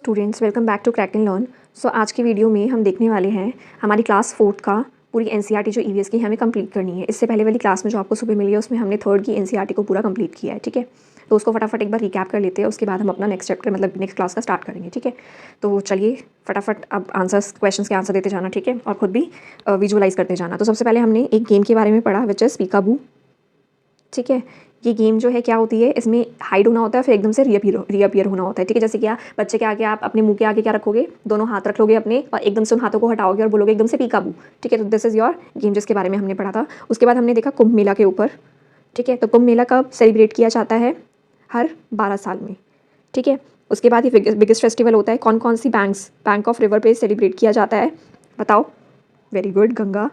Students welcome back to crack and learn. So आज की video में हम देखने वाले हैं हमारी क्लास 4th का पूरी एनसीईआरटी जो ईवीएस की हमें कंप्लीट करनी है। इससे पहले वाली क्लास में जो आपको सुबह मिली है उसमें हमने 3rd की एनसीईआरटी को पूरा कंप्लीट किया है। ठीक है, तो उसको फटाफट एक बार रिकैप कर लेते हैं, उसके बाद हम अपना नेक्स्ट चैप्टर मतलब नेक्स्ट क्लास का स्टार्ट करेंगे। ठीक है, तो चलिए फटाफट अब आंसर्स क्वेश्चंस के आंसर देते जाना। ठीक है, और खुद भी विजुअलाइज करते जाना। तो सबसे पहले हमने एक गेम के बारे में पढ़ा विच इज़ पीकाबू। ठीक है, ये गेम जो है क्या होती है, इसमें हाइड होना होता है फिर एकदम से रीअपियर होना होता है। ठीक है, जैसे क्या बच्चे के आगे आप अपने मुंह के आगे क्या रखोगे, दोनों हाथ रख लोगे अपने और एकदम से उन हाथों को हटाओगे और बोलोगे एकदम से पीकाबू। ठीक है, तो दिस इज़ योर गेम जिसके बारे में हमने पढ़ा था। उसके बाद हमने देखा कुंभ मेला के ऊपर। ठीक है, तो कुंभ मेला कब सेलिब्रेट किया जाता है, हर 12 साल में। ठीक है, उसके बाद ये बिगेस्ट फेस्टिवल होता है। कौन कौन सी बैंक ऑफ रिवर पे सेलिब्रेट किया जाता है, बताओ। वेरी गुड, गंगा,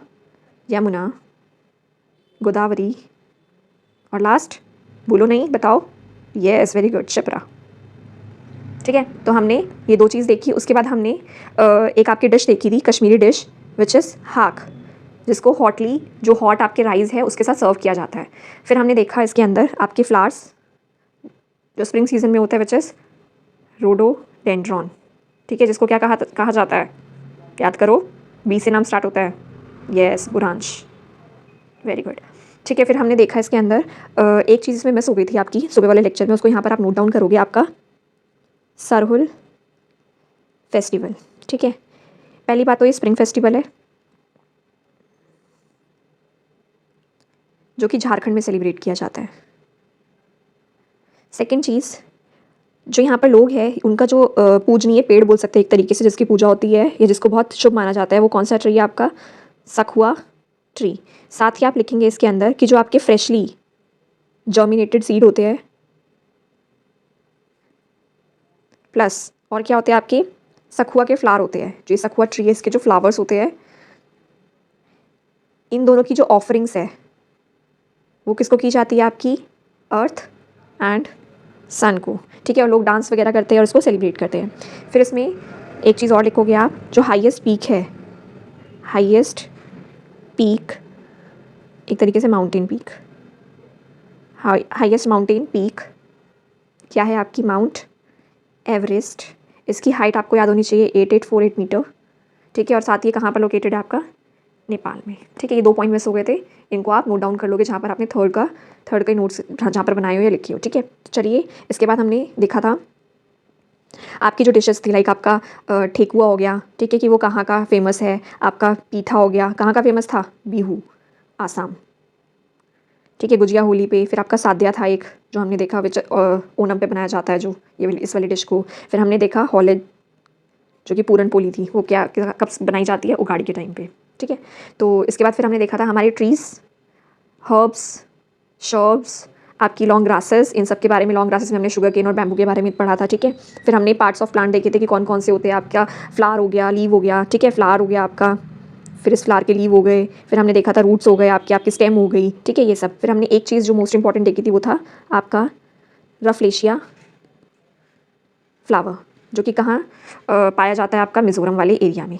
यमुना, गोदावरी और लास्ट बोलो नहीं, बताओ। Yes very good, Shipra. ठीक है, तो हमने ये 2 चीज़ देखी। उसके बाद हमने एक आपकी डिश देखी थी, कश्मीरी डिश विच इज़ हाक, जिसको हॉटली जो हॉट आपके राइस है उसके साथ सर्व किया जाता है। फिर हमने देखा इसके अंदर आपके फ्लावर्स जो स्प्रिंग सीजन में होता है विच इज़ रोडोडेंड्रॉन। ठीक है, जिसको क्या कहा जाता है, याद करो, बी से नाम स्टार्ट होता है। यस, बुरांश, वेरी गुड। ठीक है, फिर हमने देखा इसके अंदर एक चीज़ इसमें मिस हो गई थी आपकी सुबह वाले लेक्चर में, उसको यहाँ पर आप नोट डाउन करोगे, आपका सरहुल फेस्टिवल। ठीक है, पहली बात तो ये स्प्रिंग फेस्टिवल है जो कि झारखंड में सेलिब्रेट किया जाता है। सेकंड चीज़, जो यहाँ पर लोग हैं उनका जो पूजनीय पेड़ बोल सकते हैं एक तरीके से, जिसकी पूजा होती है या जिसको बहुत शुभ माना जाता है, वो कौन सा ट्री है आपका, सखुआ ट्री। साथ ही आप लिखेंगे इसके अंदर कि जो आपके फ्रेशली जर्मिनेटेड सीड होते हैं प्लस और क्या होते हैं आपके सखुआ के फ्लावर होते हैं, जो सखुआ ट्री है इसके जो फ्लावर्स होते हैं, इन दोनों की जो ऑफरिंग्स है वो किसको की जाती है, आपकी अर्थ एंड सन को। ठीक है, और लोग डांस वगैरह करते हैं और इसको सेलिब्रेट करते हैं। फिर इसमें एक चीज़ और लिखोगे आप, जो हाईएस्ट पीक है, हाईएस्ट पीक एक तरीके से mountain peak, highest mountain peak क्या है आपकी, माउंट एवरेस्ट। इसकी हाइट आपको याद होनी चाहिए 8848 मीटर। ठीक है, और साथ ही कहाँ पर लोकेटेड है आपका, नेपाल में। ठीक है, ये 2 पॉइंट मिस हो गए थे, इनको आप नोट डाउन कर लोगे जहाँ पर आपने थर्ड के नोट्स जहाँ पर बनाए हो या लिखी हो। ठीक है, तो चलिए इसके बाद हमने देखा था आपकी जो डिशेस थी, लाइक आपका ठेकुआ हो गया। ठीक है, कि वो कहाँ का फेमस है, आपका पीठा हो गया, कहाँ का फेमस था, बिहू, आसाम। ठीक है, गुजिया होली पे। फिर आपका साद्या था एक जो हमने देखा विच ओणम पे बनाया जाता है, जो ये इस वाली डिश को। फिर हमने देखा हॉलेज जो कि पूरन पोली थी, वो क्या कब बनाई जाती है, उगाड़ी के टाइम पे। ठीक है, तो इसके बाद फिर हमने देखा था हमारे ट्रीज़, हर्ब्स, शर्ब्स, आपकी लॉन्ग ग्रासेस, इन सब के बारे में। लॉन्ग ग्रासेस में हमने शुगर केन और बैम्बू के बारे में पढ़ा था। ठीक है, फिर हमने पार्ट्स ऑफ प्लांट देखे थे कि कौन कौन से होते हैं, आपका फ्लावर हो गया, लीव हो गया। ठीक है, फ्लावर हो गया आपका, फिर इस फ्लावर के लीव हो गए, फिर हमने देखा था रूट्स हो गए आपकी स्टेम हो गई। ठीक है, ये सब। फिर हमने एक चीज़ जो मोस्ट इंपॉर्टेंट देखी थी वो था आपका रफलेशिया फ्लावर, जो कि कहाँ पाया जाता है, आपका मिज़ोरम वाले एरिया में।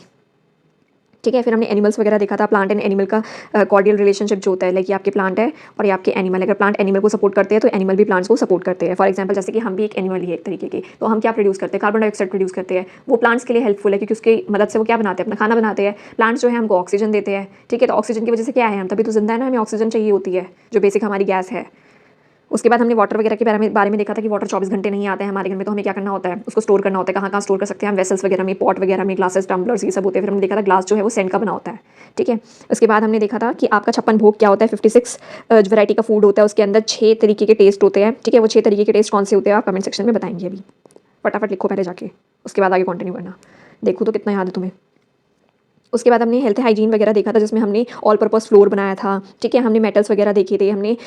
ठीक है, फिर हमने एनिमल्स वगैरह देखा था, प्लांट एंड एनिमल का कॉर्डियल रिलेशनशिप जो होता है, लाइक ये आपके प्लांट है और ये आपके एनिमल है। अगर प्लांट एनिमल को सपोर्ट करते हैं तो एनिमल भी प्लांट्स को सपोर्ट करते हैं। फॉर एग्जांपल जैसे कि हम भी एक एनिमल ही है एक तरीके के, तो हम क्या प्रोड्यूस करते हैं, कार्बन डाइऑक्साइड प्रोड्यूस करते हैं। वो प्लांट्स के लिए हेल्पफुल है क्योंकि उसकी मदद से वो क्या बनाते हैं, अपना खाना बनाते हैं। प्लांट्स जो है हमको ऑक्सीजन देते हैं। ठीक है, तो ऑक्सीजन की वजह से क्या है, हम तभी तो जिंदा है ना, हमें ऑक्सीजन चाहिए होती है जो बेसिक हमारी गैस है। उसके बाद हमने वाटर वगैरह के बारे में देखा था कि वाटर 24 घंटे नहीं आता है हमारे घर में, तो हमें क्या करना होता है, उसको स्टोर करना होता है। कहाँ कहाँ स्टोर कर सकते हैं हम, वेसल्स वगैरह में, पॉट वगैरह में, ग्लासेस, टम्बलर्स, ये सब होते हैं। फिर हमने देखा था ग्लास जो है वो सेंड का बना होता है। ठीक है, उसके बाद हमने देखा था कि आपका 56 भोग क्या होता है, 56 वैरायटी का फूड होता है, उसके अंदर 6 तरीके के टेस्ट होते हैं। ठीक है, वो 6 तरीके के टेस्ट कौन से होते हैं आप कमेंट सेक्शन में बताएंगे। अभी फटाफट लिखो पहले जाके, उसके बाद आगे कंटिन्यू करना। देखो तो कितना याद है तुम्हें। उसके बाद हमने हेल्थ हाइजीन वगैरह देखा था, जिसमें हमने ऑल पर्पस फ्लोर बनाया था। ठीक है, हमने मेटल्स वगैरह देखे थे, हमने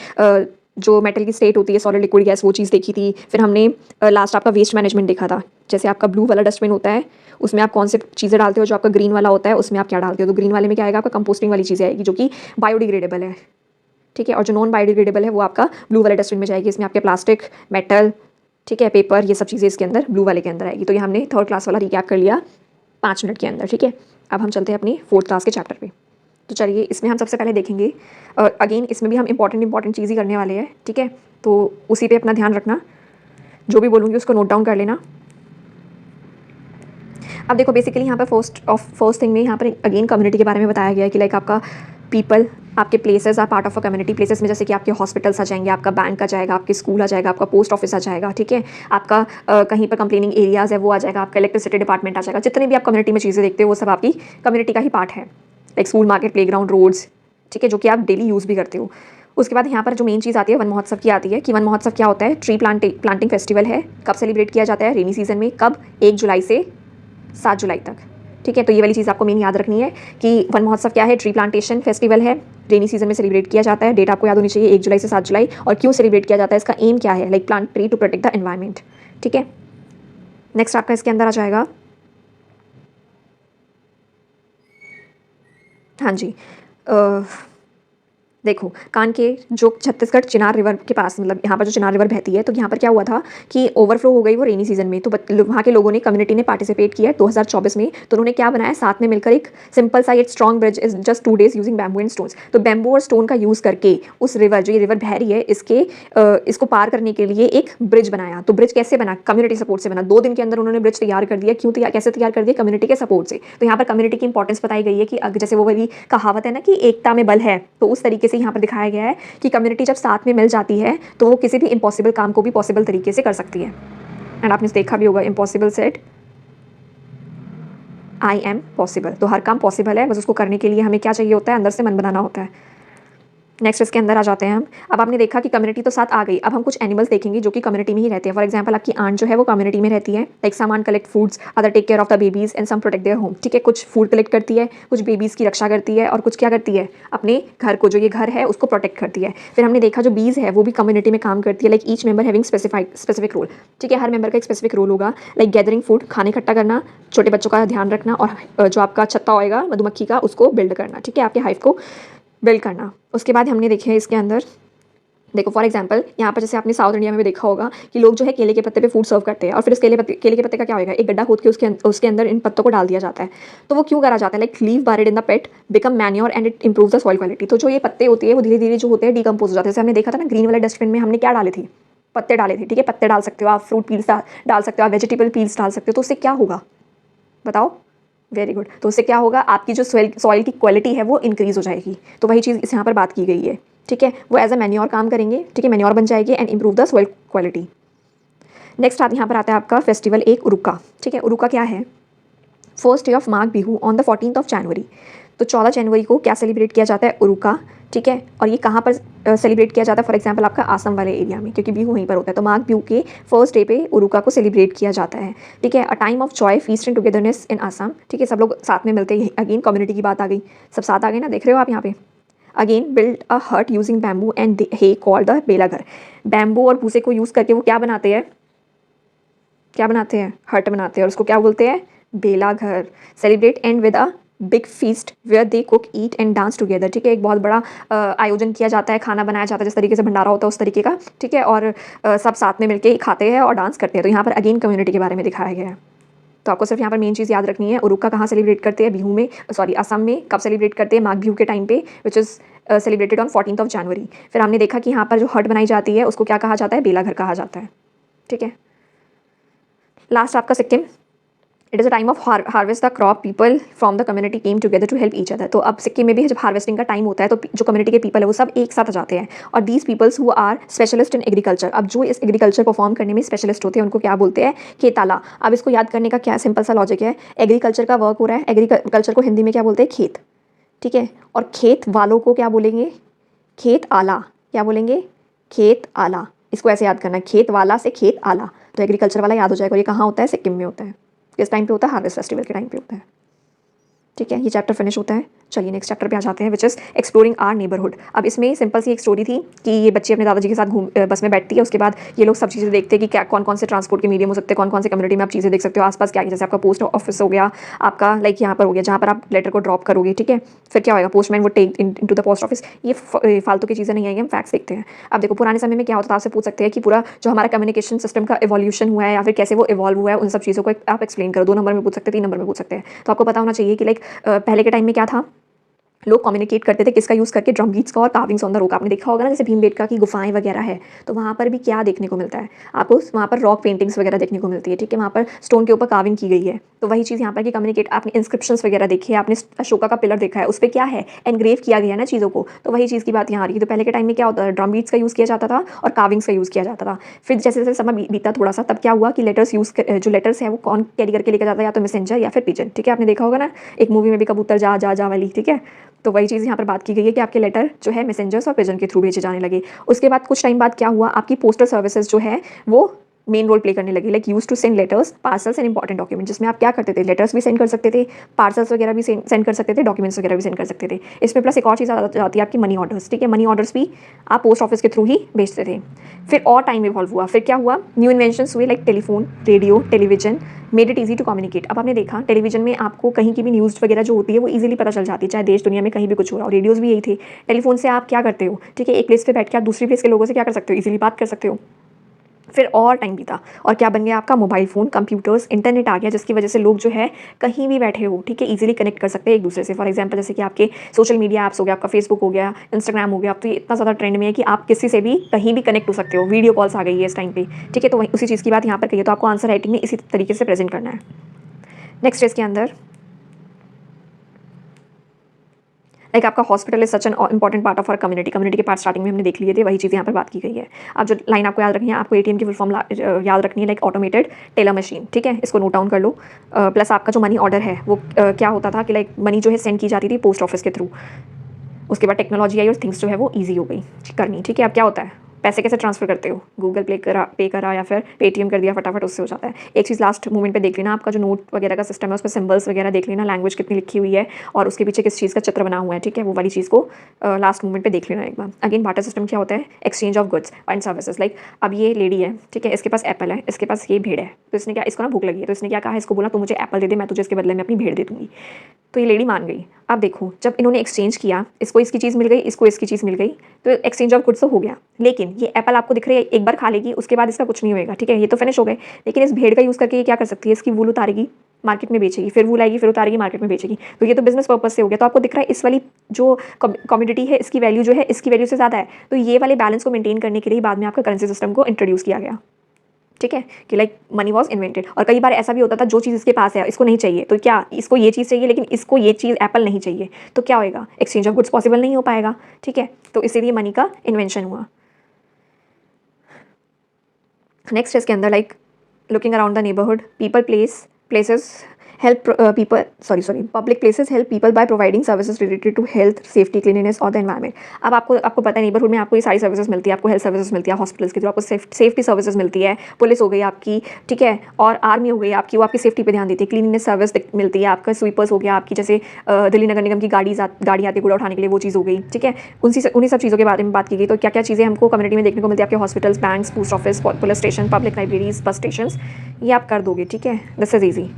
जो मेटल की स्टेट होती है, सॉलिड लिक्विड गैस, वो चीज़ देखी थी। फिर हमने लास्ट आपका वेस्ट मैनेजमेंट देखा था, जैसे आपका ब्लू वाला डस्टबिन होता है उसमें आप कौन से चीज़ें डालते हो, जो आपका ग्रीन वाला होता है उसमें आप क्या डालते हो। तो ग्रीन वाले में क्या आएगा, आपका कंपोस्टिंग वाली चीज़ें आएगी जो कि बायोडिग्रेडेबल है। ठीक है, और जो नॉन बायोडिग्रेडेबल है वो आपका ब्लू वाले डस्टबिन में जाएगी। इसमें आपके प्लास्टिक, मेटल, ठीक है, पेपर, ये सब चीज़ें इसके अंदर ब्लू वाले के अंदर आएगी। तो ये हमने 3rd क्लास वाला रिकैप कर लिया 5 मिनट के अंदर। ठीक है, अब हम चलते हैं अपनी 4th क्लास के चैप्टर पे। तो चलिए इसमें हम सबसे पहले देखेंगे, अगेन इसमें भी हम इंपॉर्टेंट चीज़ ही करने वाले हैं। ठीक है, तो उसी पे अपना ध्यान रखना, जो भी बोलूँगी उसको नोट डाउन कर लेना। अब देखो बेसिकली यहाँ पर फर्स्ट थिंग में यहाँ पर अगेन कम्युनिटी के बारे में बताया गया है कि लाइक आपका पीपल, आपके places are part of a community. Places में जैसे कि आपके हॉस्पिटल्स आ जाएंगे, आपका बैंक आ जाएगा, आपके स्कूल आ जाएगा, आपका पोस्ट ऑफिस आ जाएगा, ठीक है, आपका कहीं पर कंप्लेनिंग एरियाज है वो आ जाएगा, आपका इलेक्ट्रिसिटी डिपार्टमेंट आ जाएगा। जितने भी आप कम्युनिटी में चीज़ें देखते हो वो सब आपकी कम्युनिटी का ही पार्ट है, like school, market, playground, roads, ठीक है, जो कि आप डेली यूज़ भी करते हो। उसके बाद यहाँ पर जो मेन चीज़ आती है वन महोत्सव की आती है कि वन महोत्सव क्या होता है। ट्री प्लांटिंग फेस्टिवल है। कब सेलिब्रेट किया जाता है? रेनी सीजन में। कब? 1 जुलाई से 7 जुलाई तक, ठीक है। तो ये वाली चीज़ आपको मेन याद रखनी है कि वन महोत्सव क्या है। ट्री प्लांटेशन फेस्टिवल है, रेनी सीजन में सेलिब्रेट किया जाता है। डेट आपको याद होनी चाहिए, 1 जुलाई से 7 जुलाई। और क्यों सेलिब्रेट किया जाता है, इसका एम क्या है, like plant tree to protect the environment, ठीक है। नेक्स्ट आपका इसके अंदर आ जाएगा, हाँ जी, देखो कान के जो छत्तीसगढ़ चिनार रिवर के पास, मतलब यहाँ पर जो चिनार रिवर बहती है, तो यहाँ पर क्या हुआ था कि ओवरफ्लो हो गई वो रेनी सीजन में। तो वहाँ के लोगों ने, कम्युनिटी ने पार्टिसिपेट किया 2024 में। तो उन्होंने क्या बनाया, साथ में मिलकर एक सिंपल सा एक strong bridge is just 2 days using bamboo and stones. तो बैम्बू और स्टोन का यूज़ करके उस रिवर, जो ये रिवर बह रही है, इसको पार करने के लिए एक ब्रिज बनाया। तो ब्रिज कैसे बना? कम्युनिटी सपोर्ट से बना। 2 दिन के अंदर उन्होंने ब्रिज तैयार कर दिया। क्यों तैयार, कैसे तैयार कर दिया? कम्युनिटी के सपोर्ट से। तो यहाँ पर कम्युनिटी की इंपॉर्टेंस बताई गई है कि जैसे वो वाली कहावत है ना कि एकता में बल है, तो उस तरीके से यहाँ पर दिखाया गया है कि कम्युनिटी जब साथ में मिल जाती है तो वो किसी भी इम्पॉसिबल काम को भी पॉसिबल तरीके से कर सकती है। एंड आपने देखा भी होगा, impossible said I am possible. तो हर काम पॉसिबल है, बस उसको करने के लिए हमें क्या चाहिए होता है, अंदर से मन बनाना होता है। नेक्स्ट इसके अंदर आ जाते हैं हम। अब आपने देखा कि कम्युनिटी तो साथ आ गई, अब हम कुछ एनिमल्स देखेंगे जो कि कम्युनिटी में ही रहते हैं। फॉर एग्जांपल आपकी आंट जो है वो कम्युनिटी में रहती है, like some ant collect foods, other take care of the babies and some protect their home, ठीक है। कुछ फूड कलेक्ट करती है, कुछ बेबीज़ की रक्षा करती है, और कुछ क्या करती है, अपने घर को, जो ये घर है उसको प्रोटेक्ट करती है। फिर हमने देखा जो बीज है वो भी कम्युनिटी में काम करती है, like each member having specific role, ठीक है। हर मेंबर का एक स्पेसिफिक रोल होगा, लाइक गैदरिंग फूड, खाने इकट्ठा करना, छोटे बच्चों का ध्यान रखना, और जो आपका छत्ता होएगा मधुमक्खी का उसको बिल्ड करना, ठीक है, आपके हाइव को बिल्ड करना। उसके बाद हमने देखे हैं इसके अंदर, देखो फॉर एग्जांपल यहाँ पर जैसे आपने साउथ इंडिया में भी देखा होगा कि लोग जो है केले के पत्ते पे फूड सर्व करते हैं, और फिर उस केले के पत्ते का क्या होगा, एक गड्ढा खोद के उसके अंदर इन पत्तों को डाल दिया जाता है। तो वो क्यों करा जाता है, like leave buried in the pet become manure and it improve the soil quality. तो जो ये पत्ते होते हैं वो धीरे धीरे जो होते हैं डिकम्पोज हो जाते हैं। जैसे हमने देखा था ना ग्रीन वाले डस्टबिन में हमने क्या डाले थे, पत्ते डाले थे, ठीक है। पत्ते डाल सकते हो आप, फ्रूट पील्स डाल सकते हो आप, वेजिटेबल पील्स डाल सकते हो। तो उससे क्या होगा बताओ, वेरी गुड। तो उससे क्या होगा, आपकी जो सॉइल की क्वालिटी है वो इंक्रीज़ हो जाएगी। तो वही चीज़ इस यहाँ पर बात की गई है, ठीक है। वो एज अ मैन्योर काम करेंगे, ठीक है, मैन्योर बन जाएगी and improve the soil quality. Next यहाँ पर आता है आपका फेस्टिवल एक उरुका, ठीक है। उरुका क्या है, first day of Magh Bihu on the 14th जनवरी। तो 14 जनवरी को क्या सेलिब्रेट किया जाता है, उरुका, ठीक है। और ये कहाँ पर सेलिब्रेट किया जाता है, फॉर एग्जांपल आपका आसम वाले एरिया में, क्योंकि बिहू वहीं पर होता है। तो माघ बिहू के फर्स्ट डे पे उरुका को सेलिब्रेट किया जाता है, ठीक है। A time of joy, feast and togetherness in Assam, ठीक है। सब लोग साथ में मिलते हैं, अगेन कम्युनिटी की बात आ गई, सब साथ आ गए ना, देख रहे हो आप यहाँ पे। Again build a hut using bamboo and he called the बेला घर। बैम्बू और भूसे को यूज़ करके वो क्या बनाते हैं, क्या बनाते हैं, हट बनाते हैं, और उसको क्या बोलते हैं, बेला घर। Celebrate and with a big feast where they cook eat and dance together, ठीक है। एक बहुत बड़ा आयोजन किया जाता है, खाना बनाया जाता है, जिस तरीके से भंडारा होता है उस तरीके का, ठीक है। और सब साथ में मिलके खाते हैं और डांस करते हैं। तो यहाँ पर अगेन कम्युनिटी के बारे में दिखाया गया है। तो आपको सिर्फ यहाँ पर मेन चीज़ याद रखनी है, उरुका कहाँ सेलिब्रेट करते हैं, बिहू में, सॉरी असम में। कब सेलिब्रेट करते हैं, माघ बिहू के टाइम पे, which is celebrated on 14th जनवरी। फिर हमने देखा कि यहाँ पर जो हट बनाई जाती है उसको क्या कहा जाता है, बेला घर कहा जाता है, ठीक है। लास्ट आपका Sikkim, it is a time of harvest the crop, people from the community came together to help each other. तो अब सिक्किम में भी जब हार्वेस्टिंग का टाइम होता है तो जो कम्युनिटी के पीपल है वो सब एक साथ आ जाते हैं, और these peoples who are specialist in agriculture. अब जो इस एग्रीकल्चर परफॉर्म करने में स्पेशलिस्ट होते हैं उनको क्या बोलते हैं, खेताला। अब इसको याद करने का क्या सिंपल सा लॉजिक है, एग्रीकल्चर का वर्क हो रहा है, एग्रीकल्चर को हिंदी में क्या बोलते हैं, खेत, ठीक है। और खेत वालों को क्या बोलेंगे, खेत आला, क्या बोलेंगे, खेत आला। इसको ऐसे याद करना है, खेत वाला से खेत आला, तो एग्रीकल्चर वाला याद हो जाएगा। और ये कहाँ होता है, सिक्किम में होता है। किस टाइम पे होता है, हार्वेस्ट फेस्टिवल के टाइम पे होता है, ठीक है। ये चैप्टर फिनिश होता है। चलिए नेक्स्ट चैप्टर पे आ जाते हैं, which is exploring are neighbourhood. अब इसमें सिंपल सी एक स्टोरी थी कि ये बच्ची अपने दादाजी के साथ बस में बैठती है। उसके बाद ये लोग सब चीज़ें देखते हैं कि क्या कौन कौन से ट्रांसपोर्ट के मीडियम हो सकते हैं, कौन कौन से कम्युनिटी में आप चीज़ें देख सकते हो आसपास क्या है। जैसे आपका पोस्ट ऑफिस हो गया, आपका लाइक यहाँ पर हो गया जहाँ पर आप लेटर को ड्रॉप करोगे, ठीक है। फिर क्या होगा, पोस्टमैन वो take in to the post office. ये फालतू की चीज़ें नहीं आएंगी, हम फैक्ट्स देखते हैं। अब देखो पुराने समय में क्या होता था, आपसे पूछ सकते हैं कि पूरा जो हमारा कम्युनिकेशन सिस्टम का इवोल्यूशन हुआ है या फिर कैसे वो इवॉल्व हुआ है, उन सब चीज़ों को आप एक्सप्लेन करो। 2 नंबर में पूछ सकते हैं, 3 नंबर में पूछ सकते हैं। तो आपको पता होना चाहिए कि लाइक पहले के टाइम में क्या था, लोग कम्युनिकेट करते थे किसका यूज़ करके, ड्रम बीट्स का और कार्विंग्स ऑन द रॉक। आपने देखा होगा ना, जैसे भीमबेटका की गुफाएं वगैरह है, तो वहाँ पर भी क्या देखने को मिलता है आपको, वहाँ पर रॉक पेंटिंग्स वगैरह देखने को मिलती है, ठीक है। वहाँ पर स्टोन के ऊपर कार्विंग की गई है। तो वही चीज़ यहाँ पर कि कम्युनिकेट, आपने इंस्क्रिप्शंस वगैरह देखी है, आपने अशोका का पिलर देखा है, उस पर क्या है, एनग्रेव किया गया है ना चीज़ों को, तो वही चीज़ की बात यहाँ आ रही है। तो पहले के टाइम में क्या होता था, ड्रम बीट्स का यूज़ किया जाता था और कार्विंग्स का यूज़ किया जाता था। फिर जैसे जैसे समय बीता थोड़ा सा, तब क्या हुआ कि लेटर्स जो लेटर्स है वो कौन कैरी करके लेकर जाता है, या तो मैसेंजर या फिर पिजन, ठीक है। आपने देखा होगा ना एक मूवी में भी, कबूतर जा जा जा वाली, ठीक है। तो वही चीज़ यहाँ पर बात की गई है कि आपके लेटर जो है मैसेंजर्स और पिजन के थ्रू भेजे जाने लगे। उसके बाद कुछ टाइम बाद क्या हुआ, आपकी पोस्टल सर्विसेज जो है वो मेन रोल प्ले करने लगी, like use to send letters, parcels and important document, जिसमें आप क्या करते थे, लेटर्स भी सेंड कर सकते थे, पार्सल्स वगैरह भी सेंड कर सकते थे, डॉक्यूमेंट्स वगैरह भी सेंड कर सकते थे। इसमें प्लस एक और चीज़ आ जाती है आपकी मनी ऑर्डर्स, ठीक है। मनी ऑर्डर्स भी आप पोस्ट ऑफिस के थ्रू ही भेजते थे। फिर और टाइम इवॉल्व हुआ, फिर क्या हुआ, न्यू इन्वेंशंस हुए, like telephone, radio, television, made it easy to communicate. अब आपने देखा टेलीविजन में आपको कहीं की भी न्यूज़ वगैरह जो होती है वो इजीली पता चल जाती है, चाहे देश दुनिया में कहीं भी कुछ हो रहा हो। रेडियोज़ भी यही थे। टेलीफोन से आप क्या करते हो, ठीक है, एक प्लेस पे बैठ के आप दूसरी प्लेस के लोगों से क्या कर सकते हो, इजीली बात कर सकते हो। फिर और टाइम बीता और क्या बन गया आपका, मोबाइल फ़ोन, कंप्यूटर्स, इंटरनेट आ गया, जिसकी वजह से लोग जो है कहीं भी बैठे हो, ठीक है, इजीली कनेक्ट कर सकते हैं एक दूसरे से। फॉर एग्जांपल जैसे कि आपके सोशल मीडिया ऐप्स हो गया, आपका फेसबुक हो गया, इंस्टाग्राम हो गया, अब तो ये इतना ज़्यादा ट्रेंड में है कि आप किसी से भी कहीं भी कनेक्ट हो सकते हो। वीडियो कॉल्स आ गई है इस टाइम पे, ठीक है। तो वही उसी चीज़ की बात यहाँ पर कही है, तो आपको आंसर राइटिंग में इसी तरीके से प्रेजेंट करना है। नेक्स्ट इसके अंदर लाइक आपका hospital is such an important part of our community. Community के पार्ट स्टार्टिंग में हमने देख लिए थे, वही चीज़ यहाँ पर बात की गई है। अब जो लाइन आपको याद रखनी है, आपको एटीएम की फुल फॉर्म याद रखनी है, लाइक ऑटोमेटेड टेलर मशीन, ठीक है, इसको नोट डाउन कर लो। प्लस आपका जो मनी ऑर्डर है वो क्या होता था कि लाइक मनी जो है सेंड की जाती थी पोस्ट ऑफिस के थ्रू। उसके बाद टेक्नोलॉजी आई और थिंग्स जो है वो ईजी हो गई करनी, ठीक है। अब क्या होता है, पैसे कैसे ट्रांसफर करते हो, गूगल पे करा या फिर पेटीएम कर दिया, फटाफट उससे हो जाता है। एक चीज़ लास्ट मोमेंट पे देख लेना, आपका जो नोट वगैरह का सिस्टम है उस पर सिंबल्स वगैरह देख लेना, लैंग्वेज कितनी लिखी हुई है और उसके पीछे किस चीज़ का चित्र बना हुआ है, ठीक है, वो वाली चीज़ को लास्ट मोमेंट पे देख लेना एक बार। अगेन बार्टर सिस्टम क्या होता है, exchange of goods and services. Like अब ये लेडी है, ठीक है, इसके पास एप्पल है, इसके पास ये भेड़ है, तो इसने क्या, इसको ना भूख लगी है, तो इसने क्या कहा, इसको बोला तू मुझे एप्पल दे दे, मैं तुझे इसके बदले में अपनी भेड़ दे दूंगी। तो ये लेडी मान गई। अब देखो जब इन्होंने एक्सचेंज किया, इसको इसकी चीज़ मिल गई, इसको इसकी चीज़ मिल गई, तो एक्सचेंज ऑफ गुड्स तो हो गया। लेकिन ये एप्पल आपको दिख रही है, एक बार खा लेगी, उसके बाद इसका कुछ नहीं होएगा, ठीक है, ये तो फिनिश हो गए। लेकिन इस भेड़ का यूज़ करके ये क्या कर सकती है, इसकी वूल उतारेगी, मार्केट में बेचेगी, फिर वूल आएगी, फिर उतारेगी, मार्केट में बेचेगी। तो ये तो बिजनेस पर्पज से हो गया। तो आपको दिख रहा है इस वाली जो कमोडिटी है इसकी वैल्यू जो है इसकी वैल्यू से ज़्यादा है। तो ये वाले बैलेंस को मेंटेन करने के लिए बाद में आपका करेंसी सिस्टम को इंट्रोड्यूस किया गया, ठीक है, कि लाइक मनी वॉज इन्वेंटेड। और कई बार ऐसा भी होता था जो चीज़ इसके पास है इसको नहीं चाहिए, तो क्या इसको ये चीज़ चाहिए लेकिन इसको ये चीज़ एप्पल नहीं चाहिए, तो क्या होएगा, एक्सचेंज ऑफ गुड्स पॉसिबल नहीं हो पाएगा, ठीक है। तो इसीलिए मनी का इन्वेंशन हुआ। नेक्स्ट इसके अंदर like looking around the neighbourhood, people places help public places help people by providing services related to health, safety, cleanliness और the environment। अब आपको पता है नेबरहुड में आपको ये सारी सर्विसेज मिलती है, आपको हेल्थ सर्विसेज मिलती है, हॉस्पिटल्स के थ्रू आपको सेफ्टी सर्विसेज मिलती है, पुलिस हो गई आपकी, ठीक है, और आर्मी हो गई आपकी, वो आपकी सेफ्टी पे ध्यान देती है, क्लीननेस सर्विस मिलती है, आपका स्वीपर्स हो गया आपकी, जैसे दिल्ली नगर निगम की गाड़ी आती है कूड़ा उठाने के लिए, वो चीज़ हो गई, ठीक है। उन्हीं सब चीज़ों के बारे में बात की गई। तो क्या क्या चीज़ें हमको कम्युनिटी में देखने को मिलती है, आपके hospitals, banks, post office, police station, public libraries, bus station, ये आप कर दोगे, ठीक है, दिस इज ईजी।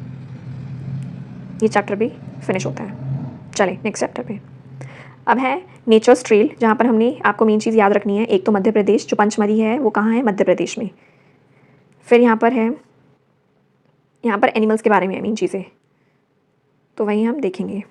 ये चैप्टर भी फिनिश होता है। चलें नेक्स्ट चैप्टर पे। अब है नेचर्स ट्रेल, जहाँ पर हमने आपको मेन चीज़ याद रखनी है, एक तो मध्य प्रदेश, जो पंचमढ़ी है वो कहाँ है, मध्य प्रदेश में। फिर यहाँ पर है, यहाँ पर एनिमल्स के बारे में है मेन चीज़ें, तो वही हम देखेंगे।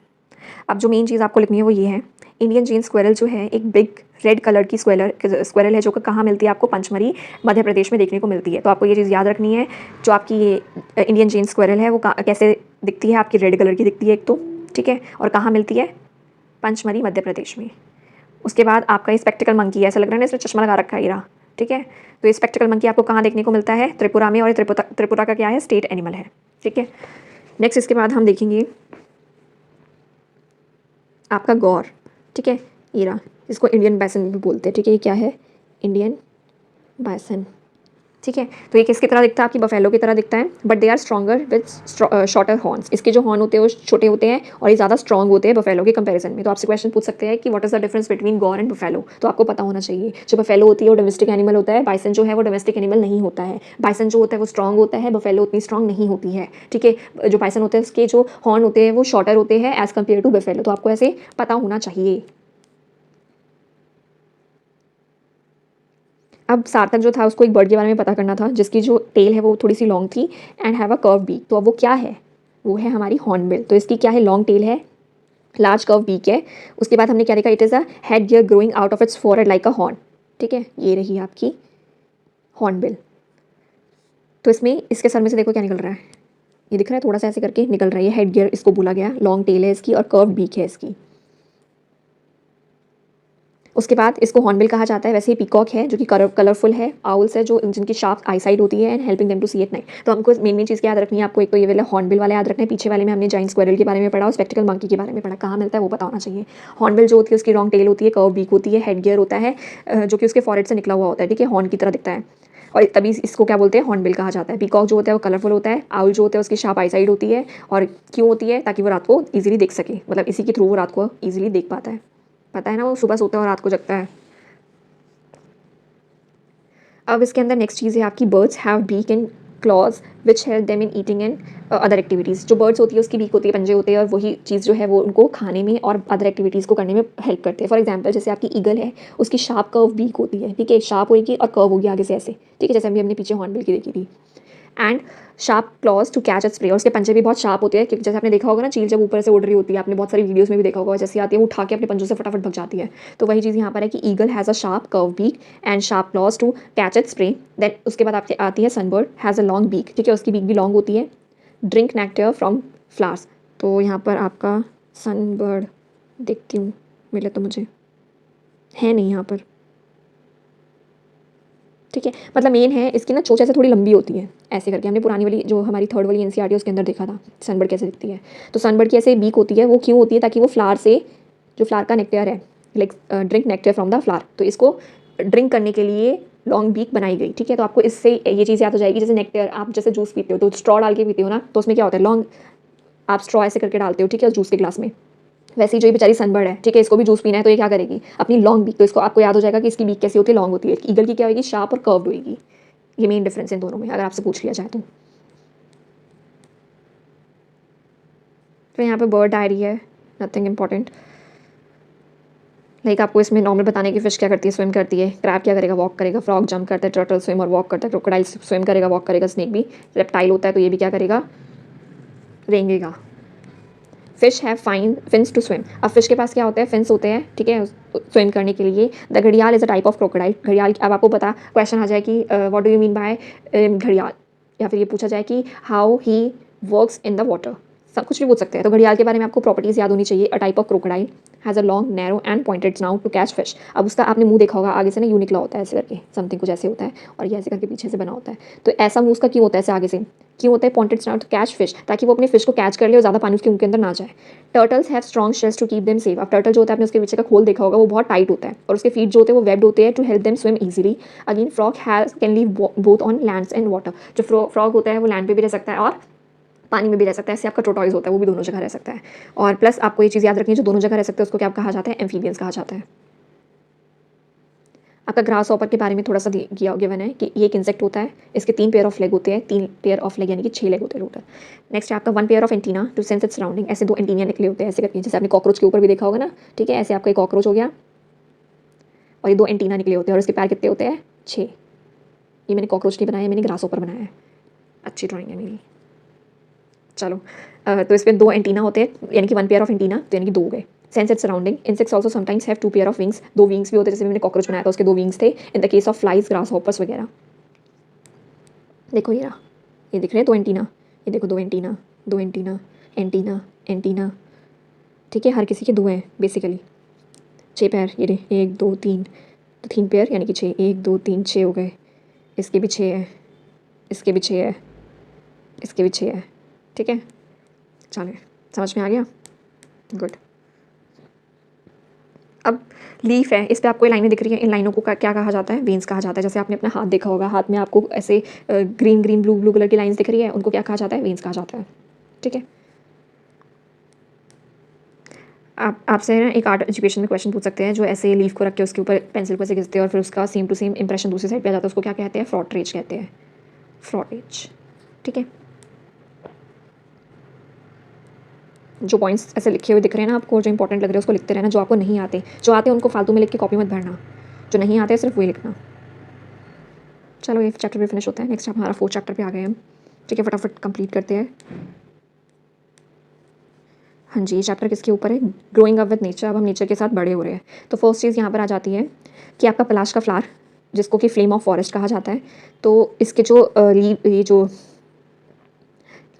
अब जो मेन चीज़ आपको लिखनी है वो ये है, इंडियन जेन स्क्वेरल जो है एक बिग रेड कलर की स्क्वेरल है, जो कि कहाँ मिलती है आपको, पंचमढ़ी मध्य प्रदेश में देखने को मिलती है। तो आपको ये चीज़ याद रखनी है, जो आपकी ये इंडियन जेन स्क्वेरल है वो कैसे दिखती है, आपकी रेड कलर की दिखती है एक तो, ठीक है, और कहाँ मिलती है, पंचमढ़ी मध्य प्रदेश में। उसके बाद आपका ये स्पेक्टिकल मंकी है, ऐसा लग रहा है ना इसने चश्मा लगा रखा है ये रहा, ठीक है। तो ये स्पेक्टिकल मंकी आपको कहाँ देखने को मिलता है, त्रिपुरा में, और त्रिपुरा का क्या है, स्टेट एनिमल है, ठीक है। नेक्स्ट इसके बाद हम देखेंगे आपका गौर, ठीक है, ये रहा, इसको इंडियन बाइसन भी बोलते हैं, ठीक है, ये क्या है, इंडियन बाइसन, ठीक है। तो ये किसकी तरह दिखता है, आपकी बफेलो की तरह दिखता है, but they are stronger with shorter horns. इसके जो हॉर्न होते हैं वो छोटे होते हैं और ये ज़्यादा स्ट्रॉन्ग होते हैं बफेलो के कंपैरिजन में। तो आपसे क्वेश्चन पूछ सकते हैं कि what is the difference between Gaur and buffalo, तो आपको पता होना चाहिए। जो बफेलो होती है वो डोमेस्टिक एनिमल होता है, बाइसन जो है वो डोमेस्टिक एनिमल नहीं होता है। बाइसन जो होता है वो स्ट्रॉन्ग होता है, बफेलो उतनी स्ट्रॉन्ग नहीं होती है, ठीक है। जो बाइसन होते हैं उसके जो हॉर्न होते हैं वो शॉर्टर होते हैं एज कम्पेयर टू बफेलो, तो आपको ऐसे पता होना चाहिए। अब सार्थक जो था उसको एक बर्ड के बारे में पता करना था, जिसकी जो टेल है वो थोड़ी सी लॉन्ग थी and have a curve beak. तो अब वो क्या है, वो है हमारी हॉर्नबिल। तो इसकी क्या है, लॉन्ग टेल है, लार्ज कर्व बीक है। उसके बाद हमने क्या देखा, it is a head gear growing out of its forehead like a horn, ठीक है, ये रही आपकी हॉर्नबिल। तो इसमें इसके सर में से देखो क्या निकल रहा है, ये दिख रहा है, थोड़ा सा ऐसे करके निकल रही है, हेड गियर इसको बोला गया, लॉन्ग टेल है इसकी और कर्व बीक है इसकी। उसके बाद इसको हॉर्नबिल कहा जाता है। वैसे ये पीकॉक है जो कि कलरफुल है, आउल्स है जो जिनकी शार्प आईसाइट होती है and helping them to see at night. तो हमको मेन चीज़ क्या याद रखनी है आपको, एक तो ये वाला हॉर्नबिल वाला याद रखना है, पीछे वाले में हमने जाइंट स्क्वायरल के बारे में पढ़ा और स्पेक्टिकल मंकी के बारे में पढ़ा, कहाँ मिलता है वो पता होना चाहिए। हॉर्नबिल जो होती है उसकी लॉन्ग टेल होती है, कर्व बीक होती है, हेड गियर होता है जो कि उसके फॉरहेड से निकला हुआ होता है, ठीक है, हॉर्न की तरह दिखता है, और तभी इसको क्या बोलते हैं, हॉर्नबिल कहा जाता है। पीकॉक जो होता है वो कलरफुल होता है, आउल जो होता है उसकी शार्प आईसाइट होती है, और क्यों होती है, ताकि वो रात को ईजिली देख सके, मतलब इसी के थ्रू वो रात को ईजिली देख पाता है, पता है ना, वो सुबह सोता है और रात को जगता है। अब इसके अंदर नेक्स्ट चीज़ है आपकी, birds have beak and claws which help them in eating and other activities. जो बर्ड्स होती है उसकी बीक होती है, पंजे होते हैं, और वही चीज़ जो है वो उनको खाने में और अदर एक्टिविटीज़ को करने में हेल्प करते हैं। फॉर एग्जांपल जैसे आपकी ईगल है, उसकी शार्प कर्व बीक होती है, ठीक है, शार्प होगी और कर्व होगी आगे से ऐसे, ठीक है, जैसे अभी हमने पीछे हॉर्नबिल की देखी थी। And sharp claws to catch its prey, और उसके पंजे भी बहुत शार्प होते हैं, क्योंकि जैसे आपने देखा होगा ना, चील जब ऊपर से उड़ रही होती है, आपने बहुत सारी वीडियोस में भी देखा होगा, जैसे आती है वो उठा के अपने पंजों से फटाफट भग जाती है। तो वही चीज़ यहाँ पर है कि eagle has a sharp curve beak and sharp claws to catch its prey. Then उसके बाद आपके आती है sunbird has a long beak, ठीक है, उसकी बीक भी लॉन्ग होती है। ड्रिंक नेक्टर फ्रॉम फ्लावर्स, तो यहाँ पर आपका सनबर्ड देखती हूँ, मिले तो मुझे है नहीं यहाँ पर, ठीक है, मतलब मेन है इसकी ना चोंच ऐसे थोड़ी लंबी होती है, ऐसे करके हमने पुरानी वाली जो हमारी थर्ड वाली एनसीईआरटी है उसके अंदर देखा था सनबर्ड कैसे दिखती है। तो सनबर्ड की ऐसे बीक होती है, वो क्यों होती है, ताकि वो फ्लावर से, जो फ्लावर का नेक्टर है, like drink nectar from the flower, तो इसको ड्रिंक करने के लिए लॉन्ग बीक बनाई गई, ठीक है। तो आपको इससे ये चीज़ याद हो जाएगी, जैसे नेक्टर आप जैसे जूस पीते हो तो स्ट्रॉ डाल के पीते हो ना, तो उसमें क्या होता है, लॉन्ग आप स्ट्रॉ ऐसे करके डालते हो, ठीक है, उस जूस के ग्लास में। वैसे ही जो ये बेचारी सनबर्ड है, ठीक है, इसको भी जूस पीना है, तो ये क्या करेगी, अपनी लॉन्ग बीक, तो इसको आपको याद हो जाएगा कि इसकी बीक कैसी होती है, लॉन्ग होती है। ईगल की क्या होगी, शार्प और कर्व्ड होगी। ये मेन डिफरेंस है इन दोनों में, अगर आपसे पूछ लिया जाए तो। यहाँ पे बर्ड डायरी है, नथिंग इम्पॉर्टेंट, लाइक आपको इसमें नॉर्मल बताने की फिश क्या करती है, स्विम करती है, क्रैब क्या करेगा, वॉक करेगा, फ्रॉग जंप करता है, टर्टल स्विम और वॉक करता है, क्रोकोडाइल स्विम करेगा, वॉक करेगा, स्नेक भी, रेप्टाइल होता है तो ये भी क्या करेगा, रेंगेगा। Fish have fine fins to swim, अब फिश के पास क्या होता है, फिन्स होते हैं, ठीक है, स्विम करने के लिए। द घड़ियाल is a type of crocodile, घड़ियाल, अब आपको पता क्वेश्चन आ जाए कि what do you mean by घड़ियाल, या फिर ये पूछा जाए कि how he works in the water, सब कुछ भी पूछ सकते हैं। तो घड़ियाल के बारे में आपको प्रॉपर्टीज याद होनी चाहिए। A type of crocodile has a long narrow and pointed snout to catch fish, अब उसका आपने मुंह देखा होगा, आगे से ना यूं निकला होता है ऐसे करके, समथिंग कुछ ऐसे होता है, और ये ऐसे करके पीछे से बना होता है। तो ऐसा मुंह उसका क्यों होता है, ऐसे आगे से क्यों होता है, pointed snout to catch fish, ताकि वो अपने फिश को कैच कर ले और ज़्यादा पानी उसके मुंह के अंदर ना जाए। Turtles have strong shells to keep them safe, अब टर्टल जो होता है, आपने उसके पीछे का खोल देखा होगा, वो बहुत टाइट होता है, और उसके फीट जो होते हैं वो वेब्ड होते हैं to help them swim easily. Again frog has can live both on lands and water, जो फ्रॉग होता है वो लैंड पे भी रह सकता है और पानी में भी रह सकता है, ऐसे आपका टोटॉइज होता है वो भी दोनों जगह रह सकता है। और प्लस आपको ये चीज़ याद रखनी है, जो दोनों जगह रह सकते हैं उसको क्या कहा जाता है, एम्फीबियंस कहा जाता है। आपका ग्रास हॉपर के बारे में थोड़ा सा गिवन है कि ये एक इंसेक्ट होता है, इसके 3 पेयर ऑफ लेग होते हैं, 3 पेयर ऑफ लेग यानी कि 6 लेग होते हैं टोटल। नेक्स्ट है आपका 1 pair of antenna to sense its surrounding, ऐसे 2 एंटीना निकले होते हैं ऐसे करके, जैसे आपने कॉकरोच के ऊपर भी देखा होगा ना, ठीक है, ऐसे आपका एक कॉकरोच हो गया और ये 2 एंटीना निकले होते हैं, और इसके पैर कितने होते हैं, 6। ये मैंने कॉकरोच नहीं बनाया, मैंने ग्रास हॉपर बनाया है, अच्छी ड्राइंग है मेरी। चलो तो इसमें 2 एंटीना होते हैं, यानी कि 1 पेयर ऑफ एंटीना, तो यानी कि 2 हो गए। Sense its surrounding, insects also sometimes have 2 pair of wings, 2 wings भी होते हैं, जैसे मैंने कॉकरोच बनाया था उसके 2 विंग्स थे। In the case of flies, grass hoppers वगैरह, देखो ये रहा, ये दिख रहे हैं 2 एंटीना, ये देखो 2 एंटीना, 2 एंटीना, एंटीना, एंटीना, ठीक है, हर किसी के 2 हैं बेसिकली। 6 पैर, ये रहे 1 2 3, तो 3 पेयर यानी कि 6, 1 2 3 6 हो गए। इसके भी 6 है, इसके भी 6 है, इसके भी 6 है, ठीक है, चलिए समझ में आ गया, गुड। अब लीफ है, इस पे आपको ये लाइनें दिख रही हैं, इन लाइनों को क्या कहा जाता है, वेन्स कहा जाता है। जैसे आपने अपना हाथ देखा होगा, हाथ में आपको ऐसे green green blue blue colour की लाइंस दिख रही है, उनको क्या कहा जाता है, वेन्स कहा जाता है, ठीक है। आपसे ना एक आर्ट एजुकेशन में क्वेश्चन पूछ सकते हैं, जो ऐसे लीफ को रख के उसके ऊपर पेंसिल को ऐसे घिसते हैं और फिर उसका सेम टू सेम इंप्रेशन दूसरी साइड पे आ जाता है, उसको क्या कहते हैं, फ्रॉटेज कहते हैं, फ्रॉटेज, ठीक है। जो पॉइंट्स ऐसे लिखे हुए दिख रहे हैं ना आपको, जो इंपॉर्टेंट लग रहे हैं उसको लिखते रहना, जो आपको नहीं आते, जो आते हैं उनको फालतू में लिख के कॉपी मत भरना, जो नहीं आते सिर्फ वही लिखना। चलो ये चैप्टर भी फिनिश होता है, नेक्स्ट हमारा 4th चैप्टर पे आ गए हम, ठीक है, फटाफट कंप्लीट करते हैं। हाँ जी, ये चैप्टर किसके ऊपर है, ग्रोइंग अप विद नेचर, अब हम नेचर के साथ बड़े हो रहे हैं। तो फर्स्ट चीज़ यहाँ पर आ जाती है कि आपका पलाश का फ्लावर, जिसको कि फ्लेम ऑफ फॉरेस्ट कहा जाता है, तो इसके जो ये जो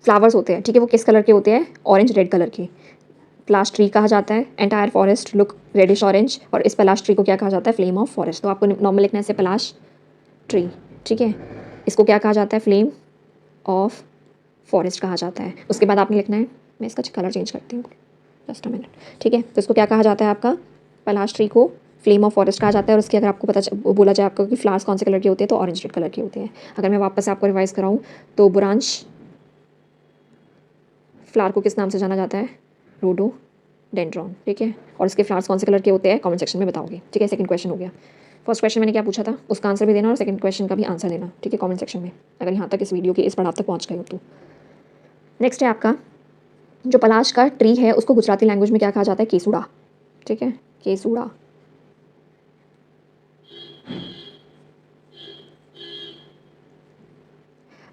फ्लावर्स होते हैं, ठीक है, वो किस कलर के होते हैं? ऑरेंज रेड कलर के। पलाश ट्री कहा जाता है। Entire forest look reddish orange, और इस पलाश ट्री को क्या कहा जाता है? Flame of forest. तो आपको नॉर्मल लिखना है इसे पलाश ट्री, ठीक है। इसको क्या कहा जाता है? फ्लेम ऑफ फॉरेस्ट कहा जाता है। उसके बाद आपने लिखना है, मैं इसका कलर चेंज करती हूँ, जस्ट अ मिनट, ठीक है। तो इसको क्या कहा जाता है? आपका पलाश ट्री को फ्लेम ऑफ फॉरेस्ट कहा जाता है। और उसके अगर आपको बोला जाए आपको कि फ्लावर्स कौन से कलर के होते हैं, तो ऑरेंज रेड कलर के होते हैं। अगर मैं वापस से आपको रिवाइज कराऊँ तो बुरांश फ्लावर को किस नाम से जाना जाता है? रोडोडेंड्रॉन, ठीक है। और इसके फ्लावर्स कौन से कलर के होते हैं? कमेंट सेक्शन में बताओगे, ठीक है। सेकंड क्वेश्चन हो गया। फर्स्ट क्वेश्चन मैंने क्या पूछा था, उसका आंसर भी देना, और सेकंड क्वेश्चन का भी आंसर देना, ठीक है, कमेंट सेक्शन में, अगर यहाँ तक इस वीडियो के इस पड़ाव तक पहुँच गए हो तो। नेक्स्ट है आपका जो पलाश का ट्री है उसको गुजराती लैंग्वेज में क्या कहा जाता है? केसुड़ा, ठीक है, केसुड़ा।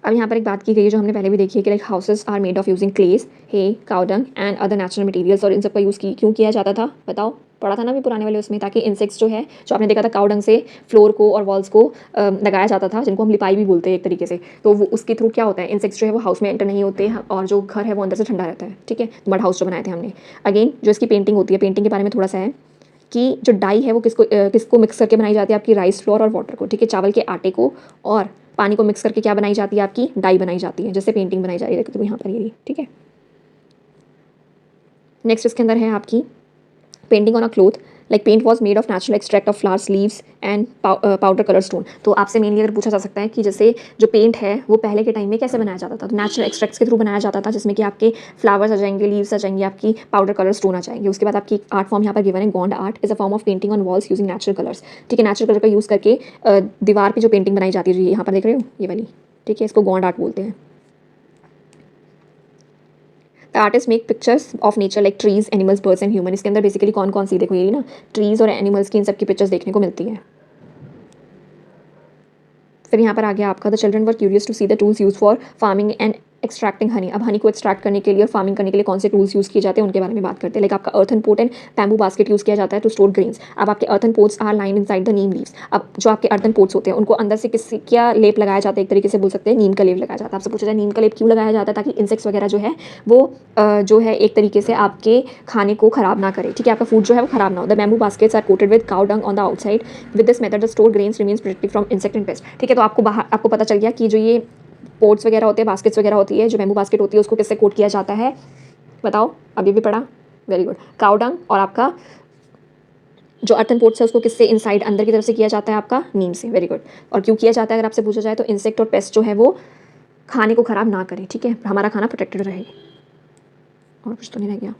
अब यहाँ पर एक बात की गई है जो हमने पहले भी देखी है कि like houses are made of using clays, hay, cow dung and other natural materials. और इन सब का यूज़ क्यों किया जाता था बताओ? पढ़ा था ना भी पुराने वाले उसमें, ताकि इंसेक्ट्स जो है, जो आपने देखा था काउडंग से फ्लोर को और वॉल्स को लगाया जाता था, जिनको हम लिपाई भी बोलते हैं एक तरीके से। तो वो उसके थ्रू क्या होता है, इंसेक्ट्स जो है वो हाउस में एंटर नहीं होते और जो घर है वो अंदर से ठंडा रहता है, ठीक है। मड हाउस जो बनाए थे हमने। अगेन जो इसकी पेंटिंग होती है, पेंटिंग के बारे में थोड़ा सा है कि जो डाई है वो किसको मिक्स करके बनाई जाती है? आपकी राइस फ्लोर और वाटर को, ठीक है, चावल के आटे को और पानी को मिक्स करके क्या बनाई जाती है? आपकी डाई बनाई जाती है, जिससे पेंटिंग बनाई जा रही है, तो यहाँ पर ये, ठीक है। नेक्स्ट इसके अंदर है आपकी painting on a cloth, like paint was made of natural extract of flowers leaves and powder colour stone. तो आपसे मेनली अगर पूछा जा सकता है कि जैसे जो पेंट है वो पहले के टाइम में कैसे बनाया जाता था, तो नेचुरल एक्सट्रैक्ट्स के थ्रू बनाया जाता था, जिसमें कि आपके फ्लावर्स आ जाएंगे, लीव्स आ जाएंगे, आपकी पाउडर कलर स्टोन आ जाएंगे। उसके बाद आपकी आर्ट फॉर्म यहाँ पर गिवन है, Gond art is a form of painting on walls using natural colours, ठीक है। नेचुरल कलर का यूज़ करके दीवार पर जो पेंटिंग बनाई जाती है, जो यहाँ पर देख रहे हो ये वाली, ठीक है, इसको गॉन्ड आर्ट बोलते हैं। The artist make pictures of nature like trees, animals, birds and human. इसके अंदर बेसिकली कौन कौन सी, देखो ये ना, ट्रीज और एनिमल्स की इन सब की पिक्चर्स देखने को मिलती है। फिर यहाँ पर आ गया आपका the children were curious to see the tools use for farming and extracting honey. अब हनी को एक्सट्रैक्ट करने के लिए और फार्मिंग करने के लिए कौन से टूल्स यूज़ किए जाते हैं उनके बारे में बात करते हैं। लाइक आपका earthen pot and bamboo basket use किया जाता है टू स्टोर ग्रेन्स। अब आपके earthen pots are line inside the neem leaves. अब जो आपके अर्थन पोट्स होते हैं उनको अंदर से किस क्या लेप लगाया जाता है? एक तरीके से बोल सकते हैं नीम का लेप लगाया जाता है। आपसे पूछा जाए नीम का लेप क्यों लगाया जाता है? ताकि इंसेक्ट्स वगैरह जो है वो जो है एक तरीके से आपके खाने को खराब ना करे, ठीक है, आपका फूड जो है वो खराब ना हो। The bamboo baskets are coated with cow dung on the outside. With this method the store grains remains protected from insect and pest, ठीक है। तो आपको पता चल गया कि जो ये पोट्स वगैरह होते हैं, बास्केट्स वगैरह होती है, जो बैम्बू बास्केट होती है उसको किससे कोट किया जाता है? बताओ, अभी भी पढ़ा, वेरी गुड, काउ डंग। और आपका जो अर्थन पोट्स है उसको किससे, इनसाइड अंदर की तरफ से किया जाता है? आपका नीम से, वेरी गुड। और क्यों किया जाता है अगर आपसे पूछा जाए तो इंसेक्ट और पेस्ट जो है वो खाने को खराब ना करे, ठीक है, हमारा खाना प्रोटेक्टेड रहे। और कुछ तो नहीं रह गया?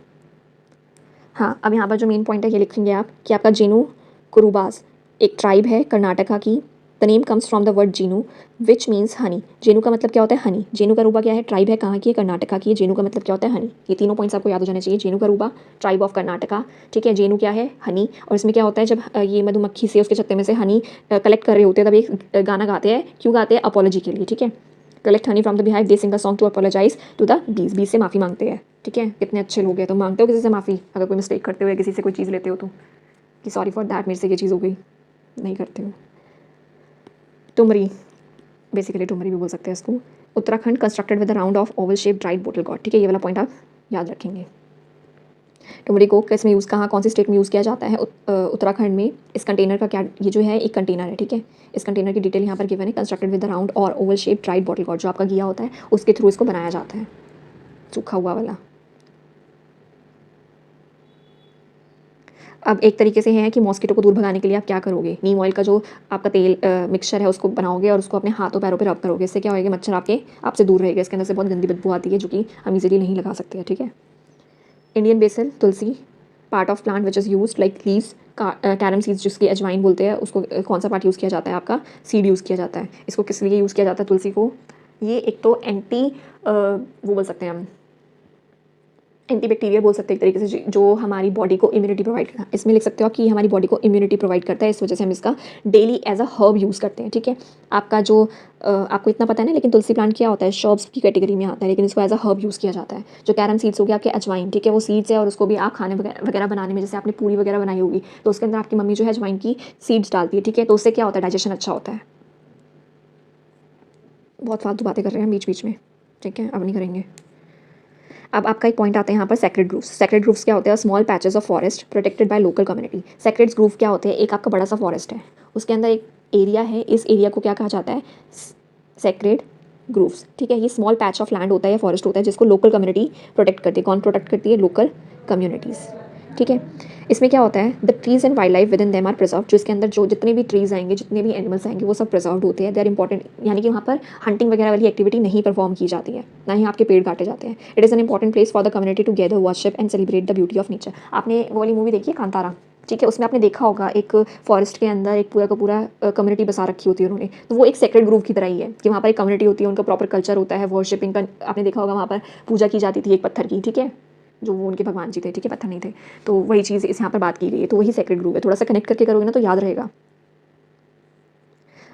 हाँ, अब यहाँ पर जो मेन पॉइंट है ये लिखेंगे आप कि आपका जेनू कुरुबास एक ट्राइब है कर्नाटका की। The name comes from the word Jenu which means honey. Jenu का मतलब क्या होता है? हनी। जेनू करूबा क्या है? ट्राइब है, कहाँ की है? कर्नाटका की है। जेनू का मतलब क्या होता है? हनी। ये तीनों पॉइंट्स आपको याद हो जाने चाहिए। जेनू करूबा, ट्राइब ऑफ कर्नाटका, ठीक है। जेनू क्या है? हनी। और इसमें क्या होता है, जब ये मधुमक्खी से उसके छत्ते में से हनी कलेक्ट कर रहे होते हैं तब एक गाना गाते हैं। क्यों गाते हैं? अपॉलॉजी के लिए, ठीक है। Collect honey from the beehive, they sing a song to apologise to the bees. Bees से माफ़ी मांगते हैं, ठीक है। कितने अच्छे लोग हैं। तो मांगते हो किसी से माफ़ी अगर कोई मिस्टेक करते हो या किसी से कोई चीज़ लेते हो तो, कि सॉरी फॉर दैट, मेरे से ये चीज़ हो गई? नहीं करते हो। टुमरी, बेसिकली टुमरी भी बोल सकते हैं इसको। Uttarakhand constructed with a round of Oval shape dried bottle God, ठीक है। ये वाला पॉइंट आप याद रखेंगे। टुमरी को किस में यूज़, कहाँ, कौन सी स्टेट में यूज़ किया जाता है? उत्तराखंड में। इस कंटेनर का क्या, ये जो है एक कंटेनर है, ठीक है। इस कंटेनर की डिटेल यहाँ पर गिवन है। कंस्ट्रक्टेड विद द राउंड और Oval shape dried bottle God, जो आपका घिया होता है उसके थ्रू इसको बनाया जाता है, सूखा हुआ वाला। अब एक तरीके से है कि मॉस्किटो को दूर भगाने के लिए आप क्या करोगे? नीम ऑयल का जो आपका तेल मिक्सचर है उसको बनाओगे और उसको अपने हाथों पैरों पे रब करोगे। इससे क्या होएगा? मच्छर आपसे दूर रहेगा। इसके अंदर से बहुत गंदी बदबू आती है जो कि हम इजीली नहीं लगा सकते हैं, ठीक है। Indian BECIL, Tulsi, part of plant which is use like leaves, carom seeds जिसकी अजवाइन बोलते हैं उसको, कौन सा पार्ट यूज़ किया जाता है? आपका सीड यूज़ किया जाता है। इसको किस लिए यूज़ किया जाता है तुलसी को? ये एक तो एंटी वो बोल सकते हैं हम, एंटी बैक्टीरियल बोल सकते हैं एक तरीके से, जो हमारी बॉडी को इम्यूनिटी प्रोवाइड करता है। इसमें लिख सकते हो कि हमारी बॉडी को इम्यूनिटी प्रोवाइड करता है, इस वजह से हम इसका daily as a herb use करते हैं, ठीक है। आपका जो आपको इतना पता है ना, लेकिन तुलसी प्लांट क्या होता है? शर्ब्स की कैटेगरी में आता है, लेकिन इसको एज अ हर्ब यूज़ किया जाता है। जो कैरम सीड्स हो गया आपके अजवाइन, ठीक है, वो सीड्स है और उसको भी आप खाने वगैरह बनाने में, जैसे आपने पूरी वगैरह बनाई होगी तो उसके अंदर आपकी मम्मी जो है अजवाइन की सीड्स डालती है, ठीक है। तो उससे क्या होता है? डाइजेशन अच्छा होता है। बहुत फालतू बातें कर रहे हैं बीच बीच में, ठीक है, अब नहीं करेंगे। अब आपका एक पॉइंट आता है यहाँ पर सेक्रेड ग्रूव्स। सेक्रेड ग्रूव्स क्या होते हैं? Small patches of forest protected by local community. Sacred groove क्या होते हैं? एक आपका बड़ा सा फॉरेस्ट है, उसके अंदर एक एरिया है, इस एरिया को क्या कहा जाता है? Sacred grooves. ठीक है, ये स्मॉल पैच ऑफ लैंड होता है या फॉरेस्ट होता है जिसको लोकल कम्युनिटी प्रोटेक्ट करती है। कौन प्रोटेक्ट करती है? Local communities. ठीक है, इसमें क्या होता है? The trees and wildlife within them are preserve. जो इसके अंदर जो जितने भी ट्रीज आएंगे, जितने भी एनिमल्स आएंगे, वो सब प्रिजर्व्ड होते हैं। दे आर इंपॉर्टेंट, यानी कि वहाँ पर हंटिंग वगैरह वाली एक्टिविटी नहीं परफॉर्म की जाती है, ना ही आपके पेड़ काटे जाते हैं। It is an important place for the community to gather, worship and celebrate the beauty of nature. आपने वो वाली मूवी देखी है कांतारा? ठीक है, उसमें आपने देखा होगा एक फॉरेस्ट के अंदर एक पूरा का पूरा कम्युनिटी बसा रखी होती है उन्होंने, तो वो एक सेक्रेड ग्रूव की तरह ही है कि वहाँ पर एक कम्युनिटी होती है, उनका प्रॉपर कल्चर होता है, वर्शिपिंग का आपने देखा होगा, वहाँ पर पूजा की जाती थी एक पत्थर की। ठीक है, जो वो उनके भगवान जी थे, ठीक है, पत्थर नहीं थे। तो वही चीज़ इस यहाँ पर बात की गई है, तो वही सेक्रेड ग्रूव है। थोड़ा सा कनेक्ट करके करोगे ना तो याद रहेगा।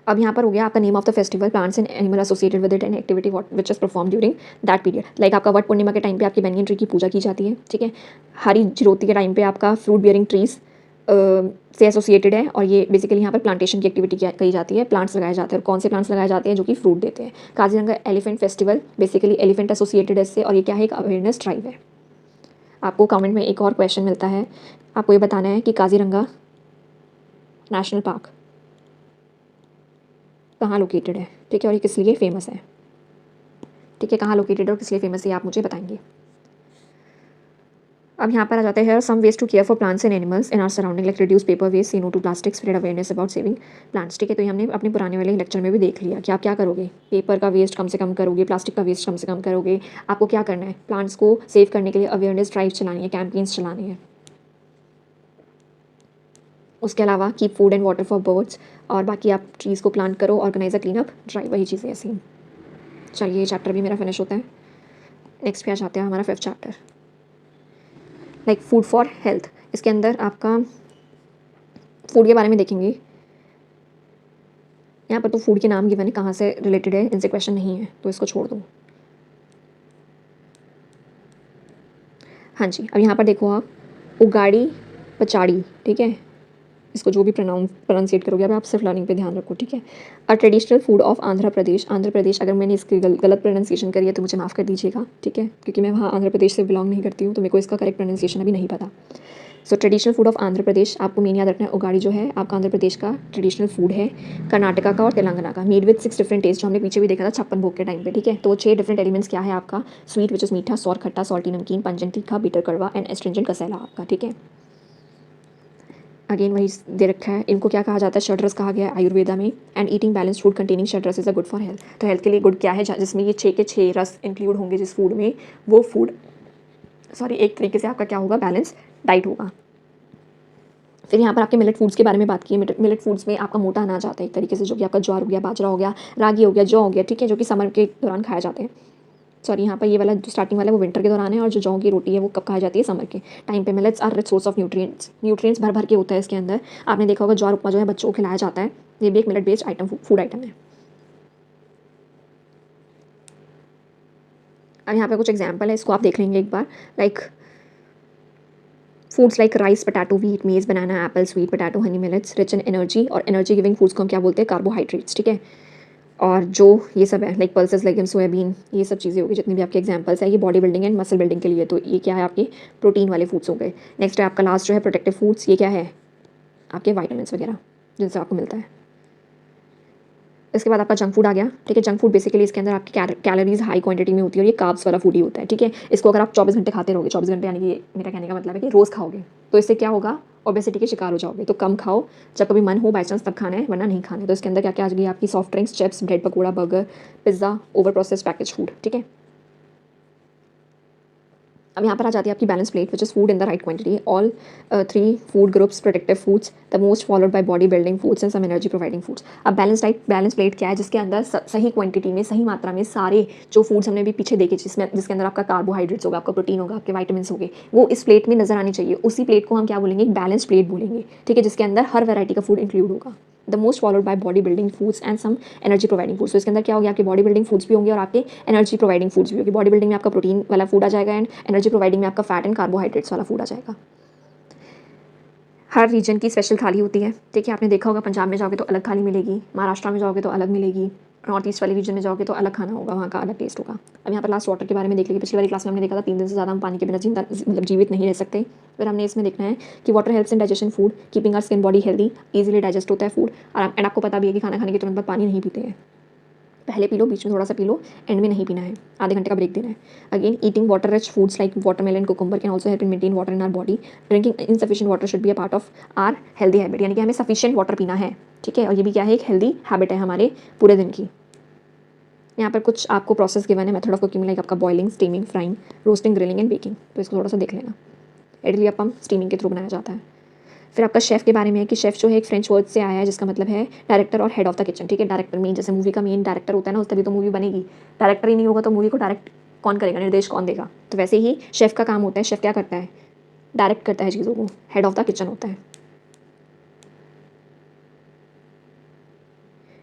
अब यहाँ पर हो गया आपका name of the festival, plants and animal associated with it and activity which is perform during that period. Like आपका वट पूर्णिमा के टाइम पे आपकी बैंगन ट्री की पूजा की जाती है। ठीक है, हरी चिरोती के टाइम पे आपका फ्रूट बियरिंग ट्रीज से एसोसिएटेड है, और ये बेसिकली यहाँ पर प्लांटेशन की एक्टिविटी कही जाती है। प्लांट्स लगाए जाते हैं, और कौन से प्लांट्स लगाए जाते हैं? जो कि फ्रूट देते हैं। Kaziranga elephant festival, basically elephant associated है इससे, और ये क्या है? एक अवेयरनेस ड्राइव है। आपको कमेंट में एक और क्वेश्चन मिलता है, आपको ये बताना है कि काजीरंगा नेशनल पार्क कहाँ लोकेटेड है। ठीक है, और ये किस लिए फेमस है? ठीक है, कहाँ लोकेटेड है और किस लिए फेमस है, आप मुझे बताएंगे। अब यहाँ पर आ जाते हैं some ways to care for plants and animals in our surrounding, like reduce paper waste, say no to plastic, spread awareness about saving plants. ठीक है, तो ये हमने अपने पुराने वाले लेक्चर में भी देख लिया कि आप क्या करोगे। पेपर का वेस्ट कम से कम करोगे, प्लास्टिक का वेस्ट कम से कम करोगे। आपको क्या करना है? प्लांट्स को सेव करने के लिए अवेयरनेस ड्राइव चलानी है, कैंपेन्स चलानी है। उसके अलावा keep food and water for birds, और बाकी आप ट्रीज़ को प्लांट करो, organise a clean up drive, वही चीज़ें ऐसी। चलिए, ये चैप्टर भी मेरा फिनिश होता है। नेक्स्ट पे आ जाते हैं हमारा 5th chapter, like food for health. इसके अंदर आपका फूड के बारे में देखेंगे। यहाँ पर तो फूड के नाम गिवन है, कहाँ से रिलेटेड है इनसे क्वेश्चन नहीं है, तो इसको छोड़ दो। हाँ जी, अब यहाँ पर देखो आप, उगाड़ी पचाड़ी। ठीक है, इसको जो भी प्रोनाउंसिएट करोगे, अब आप सिर्फ लर्निंग पे ध्यान रखो। ठीक है, a traditional food of Andhra Pradesh. Andhra Pradesh, अगर मैंने इसकी गलत प्रोनाउंसिएशन करी है तो मुझे माफ़ कर दीजिएगा। ठीक है, क्योंकि मैं वहाँ आंध्र प्रदेश से बिलोंग नहीं करती हूँ, तो मेरे को इसका करेक्ट प्रोनाउंसिएशन अभी नहीं पता। So traditional food of Andhra Pradesh, आपको मेन याद रखना है, उगाड़ी जो है आपका आंध्र प्रदेश का ट्रेडिशनल फूड है, कर्नाटका का और तेलंगाना का। मेड विद 6 डिफरेंट टेस्ट, जो हमने पीछे भी देखा था 56 भोग के टाइम पे। ठीक है, तो 6 डिफरेंट एलिमेंट्स क्या है आपका? स्वीट विच इज़ मीठा, सॉर खट्टा, सॉल्टी नमकीन, पंजन तीखा, बिटर कड़वा, एंड एस्ट्रिंजेंट कसेला आपका। ठीक है, अगेन वही दे रखा है। इनको क्या कहा जाता है? षड्रस कहा गया है आयुर्वेदा में। And eating balance food containing shadrasa is a good for health. तो हेल्थ के लिए गुड क्या है? जिसमें ये 6 के 6 रस इंक्लूड होंगे जिस फूड में, वो फूड एक तरीके से आपका क्या होगा? बैलेंस डाइट होगा। फिर यहाँ पर आपके मिलेट फूड्स के बारे में बात की है। मिलेट फूड्स में आपका मोटा अनाज आता है एक तरीके से, जो कि आपका ज्वार हो गया, बाजरा हो गया, रागी हो गया, जौ हो गया। ठीक है, जो कि समर के दौरान खाए जाते हैं। सॉरी, यहाँ पर ये वाला जो स्टार्टिंग वाला है वो विंटर के दौरान है, और जो जौ की रोटी है वो कब खाई जाती है? समर के टाइम पे। Millets are rich source of nutrients भर भर के होता है इसके अंदर। आपने देखा होगा ज्वार उपमा जो है बच्चों को खिलाया जाता है, ये भी एक millet based item, food item है। अब यहाँ पे कुछ एग्जाम्पल है, इसको आप देख लेंगे एक बार। Like foods like rice, potato, wheat, maize, banana, apple, sweet potato, honey millets rich in energy, और एनर्जी गिविंग फूड्स को हम क्या बोलते हैं? कार्बोहाइड्रेट्स। ठीक है, और जो ये सब है लाइक पल्सेस, लेगिम, सोयाबीन, ये सब चीज़ें होगी जितनी भी आपके एग्जांपल्स है, ये body building and muscle building के लिए। तो ये क्या है? आपके प्रोटीन वाले फूड्स हो गए। नेक्स्ट है आपका लास्ट जो है प्रोटेक्टिव फूड्स। ये क्या है? आपके वाइटामिन्स वगैरह जिनसे आपको मिलता है। इसके बाद आपका जंक फूड आ गया। ठीक है, जंक फूड बेसिकली इसके अंदर आपकी कैलोरीज हाई क्वांटिटी में होती है, और ये कार्ब्स वाला फूड ही होता है। ठीक है, इसको अगर आप 24 घंटे खाते रहोगे, 24 घंटे यानी कि मेरा कहने का मतलब है कि रोज़ खाओगे, तो इससे क्या होगा? ओबेसिटी के शिकार हो जाओगे। तो कम खाओ, जब कभी मन हो बाई चांस तब खाना है, वरना नहीं खाना है। तो इसके अंदर क्या क्या आ गई? आपकी soft drinks, chips, bread pakora, burger, pizza, over processed package food. ठीक है, अब यहाँ पर आ जाती है आपकी balance plate, which is food in the right quantity, all 3 food groups, protective foods, the most followed by body building foods and some energy providing foods. अब बैलेंस प्लेट क्या है? जिसके अंदर सही क्वांटिटी में, सही मात्रा में सारे जो फूड्स हमने भी पीछे देखे, जिसके अंदर आपका कार्बोहाइड्रेट्स होगा, आपका प्रोटीन होगा, आपके वाइटामिन्स होंगे, वो इस प्लेट में नजर आनी चाहिए। उसी प्लेट को हम क्या बोलेंगे? एक बैलेंस प्लेट बोलेंगे। ठीक है, जिसके अंदर हर वैरायटी का फूड इंक्लूड होगा। The most followed by body building foods and some energy providing foods. तो इसके अंदर क्या होगा? आपके बॉडी बिल्डिंग फूड्स भी होंगे और आपके एनर्जी प्रोवाइडिंग फूड्स भी होंगे। बॉडी बिल्डिंग में आपका प्रोटीन वाला फूड आ जाएगा, एंड एनर्जी प्रोवाइडिंग में आपका फैट एंड कार्बोहाइड्रेट्स वाला फूड आ जाएगा। हर रीजन की स्पेशल थाली होती है। ठीक है, आपने देखा होगा पंजाब में जाओगे तो अलग थाली मिलेगी, महाराष्ट्र में जाओगे तो अलग मिलेगी, नॉर्थ ईस्ट वाले रीजन में जाओगे तो अलग खाना होगा, वहाँ का अलग टेस्ट होगा। अब यहाँ पर लास्ट वाटर के बारे में देख लीजिए। पिछली वाली क्लास में हमने देखा था 3 दिन से ज़्यादा हम पानी के बिना जिंदा मतलब जीवित नहीं रह सकते। फिर हमने इसमें देखना है कि water helps in digestion food, keeping our skin body healthy, easily digest होता है फूड। और एंड आपको पता भी है कि खाना खाने के तुरंत बाद पानी नहीं पीते हैं, पहले पी लो, बीच में थोड़ा सा पी लो, एंड में नहीं पीना है, आधे घंटे का ब्रेक देना है। Again eating water rich foods like watermelon cucumber can also help in maintain water in our body. Drinking insufficient water should be a part of our healthy habit, यानी कि हमें सफिशिएंट वाटर पीना है, ठीक है। और ये भी क्या है, एक हेल्दी हैबिट है हमारे पूरे दिन की। यहाँ पर कुछ आपको प्रोसेस गिवन है, मेथड ऑफ कुकिंग लाइक आपका boiling, steaming, frying, roasting, grilling and baking, तो इसको थोड़ा सा देख लेना। इडली अप्पम स्टीमिंग के थ्रू बनाया जाता है। फिर आपका शेफ़ के बारे में है कि शेफ़ जो है एक फ्रेंच वर्ड से आया है जिसका मतलब है डायरेक्टर और हेड ऑफ द किचन, ठीक है। डायरेक्टर मेन, जैसे मूवी का मेन डायरेक्टर होता है ना, उस तभी तो मूवी बनेगी। डायरेक्टर ही नहीं होगा तो मूवी को डायरेक्ट कौन करेगा, निर्देश कौन देगा। तो वैसे ही शेफ़ का काम होता है, शेफ़ क्या करता है, डायरेक्ट करता है चीज़ों को, हेड ऑफ द किचन होता है।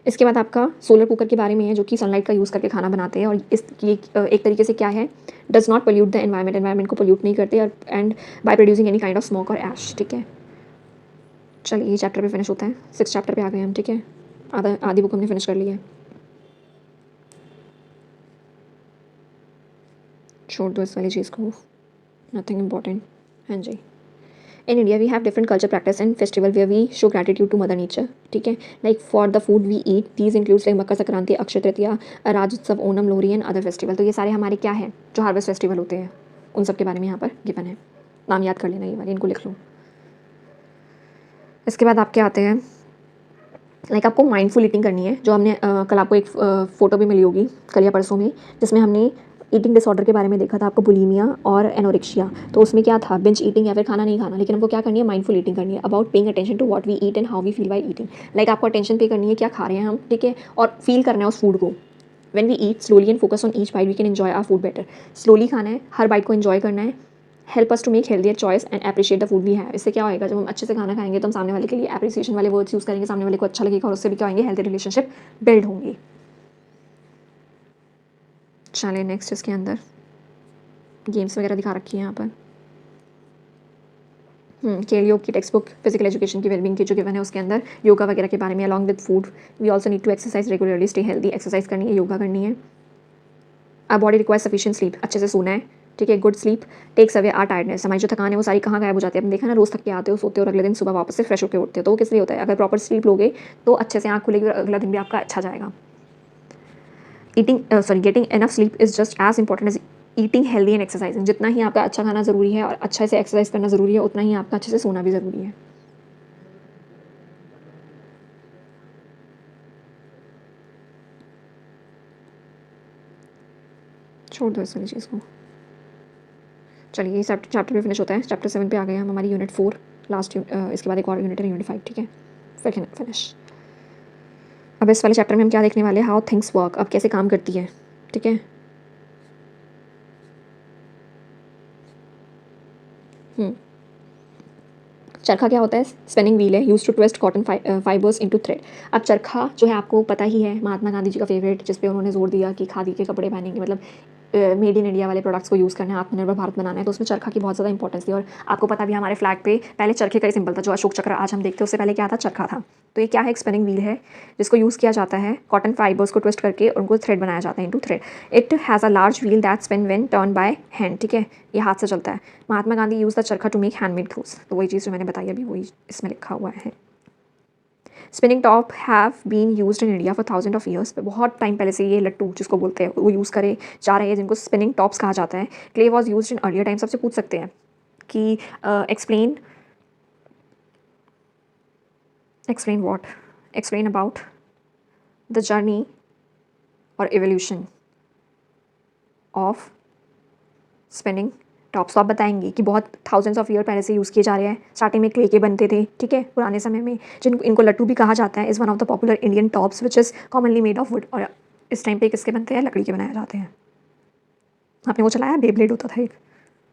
इसके बाद आपका सोलर कुकर के बारे में है जो कि सनलाइट का यूज़ करके खाना बनाते हैं, और इसकी एक तरीके से क्या है, does not pollute the environment, environment को पोल्यूट नहीं करते, और and by producing any kind of smoke और ऐश, ठीक है। चलिए ये चैप्टर भी फिनिश होता है, 6 चैप्टर पे आ गए हम, ठीक है। आधी बुक हमने फिनिश कर ली है, छोड़ दो इस वाली चीज़ को, नथिंग इम्पॉर्टेंट। हाँ जी। In India we have different culture practice and festival where we show gratitude to mother nature, ठीक है। Like for the food we eat these includes like Makar Sankranti, Akshaya Tritiya, Rajyotsava, Onam, Lohri and other festival. तो ये सारे हमारे क्या है, जो हार्वेस्ट फेस्टिवल होते हैं, उन सब के बारे में यहाँ पर गिवन है। नाम याद कर लेना, ये वाले इनको लिख लो। इसके बाद आपके आते हैं, लाइक आपको माइंडफुल ईटिंग करनी है, जो हमने कल आपको एक फ़ोटो भी मिली होगी कल या परसों में, जिसमें हमने ईटिंग डिसऑर्डर के बारे में देखा था, आपको बुलीमिया और एनोरेक्सिया। तो उसमें क्या था, बिंज ईटिंग या फिर खाना नहीं खाना, लेकिन हमको क्या करनी है, माइंडफुल ईटिंग करनी है, about paying attention to what we eat and how we feel by eating. Like आपको अटेंशन पे करनी है, क्या खा रहे हैं हम, ठीक है, और फील करना है उस फूड को। When we eat slowly and focus on each bite we can enjoy our food better. Slowly खाना है, हर बाइट को एंजॉय करना है, help us to make healthier choice and appreciate the food we have. इससे क्या होएगा, जब हम अच्छे से खाना खाएंगे तो हम सामने वाले के लिए अप्रिसिएशन वाले वर्ड्स यूज़ करेंगे, सामने वाले को अच्छा लगेगा, और उससे भी क्या होंगे, हेल्दी रिलेशनशिप बिल्ड होंगे। चलिए नेक्स्ट, इसके अंदर गेम्स वगैरह दिखा रखी है यहाँ पर। केल योग की टेक्स्ट बुक फिजिकल एजुकेशन की वेलबींग की जो गिवन है, उसके अंदर योगा वगैरह के बारे में, along with food we also need to exercise regularly, stay healthy, exercise करनी है, योगा करनी है। Our body requires sufficient sleep, अच्छे से सोना है, ठीक है। Good sleep takes away our tiredness, हमारी जो थकान है वो सारी कहाँ गायब हो जाती है। आपने देखा ना, रोज़ थक के आते हो, सोते हो, और अगले दिन सुबह वापस से फ्रेश होकर उठते हो, तो वो किस लिए होता है, अगर प्रॉपर स्लीप लोगे तो अच्छे से आँख खुलेगी और अगला दिन भी आपका अच्छा जाएगा। Getting enough sleep is just as important as eating healthy and exercising. जितना ही आपका अच्छा खाना ज़रूरी है और अच्छे से एक्सरसाइज करना ज़रूरी है, उतना ही आपका अच्छे से सोना भी ज़रूरी है। छोड़ दो इस वाली चीज़ को। चलिए ये चैप्टर भी फिनिश होता है, चैप्टर 7 पे आ गए हम, हमारी यूनिट 4 लास्ट, इसके बाद एक और यूनिट है, यूनिट 5, ठीक है। फिर फिनिश। अब इस वाले चैप्टर में हम क्या देखने वाले हैं, हाउ थिंग्स वर्क, अब कैसे काम करती है, ठीक है। चरखा क्या होता है, स्पिनिंग व्हील है, use to twist cotton fibres into thread. अब चरखा जो है आपको पता ही है, महात्मा गांधी जी का फेवरेट, जिस पे उन्होंने जोर दिया कि खादी के कपड़े पहनेंगे, मतलब मेड इन इंडिया वाले प्रोडक्ट्स को यूज़ करना है, आत्मनिर्भर भारत बनाना है, तो उसमें चरखा की बहुत ज़्यादा इंपॉर्टेंस थी। और आपको पता भी हमारे फ्लैग पे पहले चरखे का ही सिंबल था, जो अशोक चक्र आज हम देखते हैं, उससे पहले क्या था, चरखा था। तो ये क्या है, एक स्पिनिंग व्हील है जिसको यूज़ किया जाता है, कॉटन फाइबर्स को ट्विस्ट करके उनको थ्रेड बनाया जाता है, into thread. It has a large wheel that spin when turn by hand, ठीक है, ये हाथ से चलता है। महात्मा गांधी यूज़ द चरखा टू मेक हैंडमेड क्लोथ्स, तो वही चीज़ जो मैंने बताई अभी वही इसमें लिखा हुआ है। Spinning top have been used in India for thousand of years, बहुत टाइम पहले से ये लट्टू जिसको बोलते हैं वो यूज़ करे जा रहे हैं, जिनको स्पिनिंग टॉप्स कहा जाता है। Clay was used in earlier time, सबसे पूछ सकते हैं कि explain what, explain about the journey और एवोल्यूशन ऑफ स्पिनिंग टॉप्स। तो आप बताएंगे कि बहुत थाउजेंड्स ऑफ ईयर पहले से यूज़ किए जा रहे हैं, स्टार्टिंग में क्ले के बनते थे, ठीक है, पुराने समय में, जिनको इनको लट्टू भी कहा जाता है, is one of the popular Indian tops which is commonly made of would. और इस टाइम पे किसके बनते हैं, लकड़ी के बनाए जाते हैं। आपने वो चलाया, बेब्लेड होता था एक,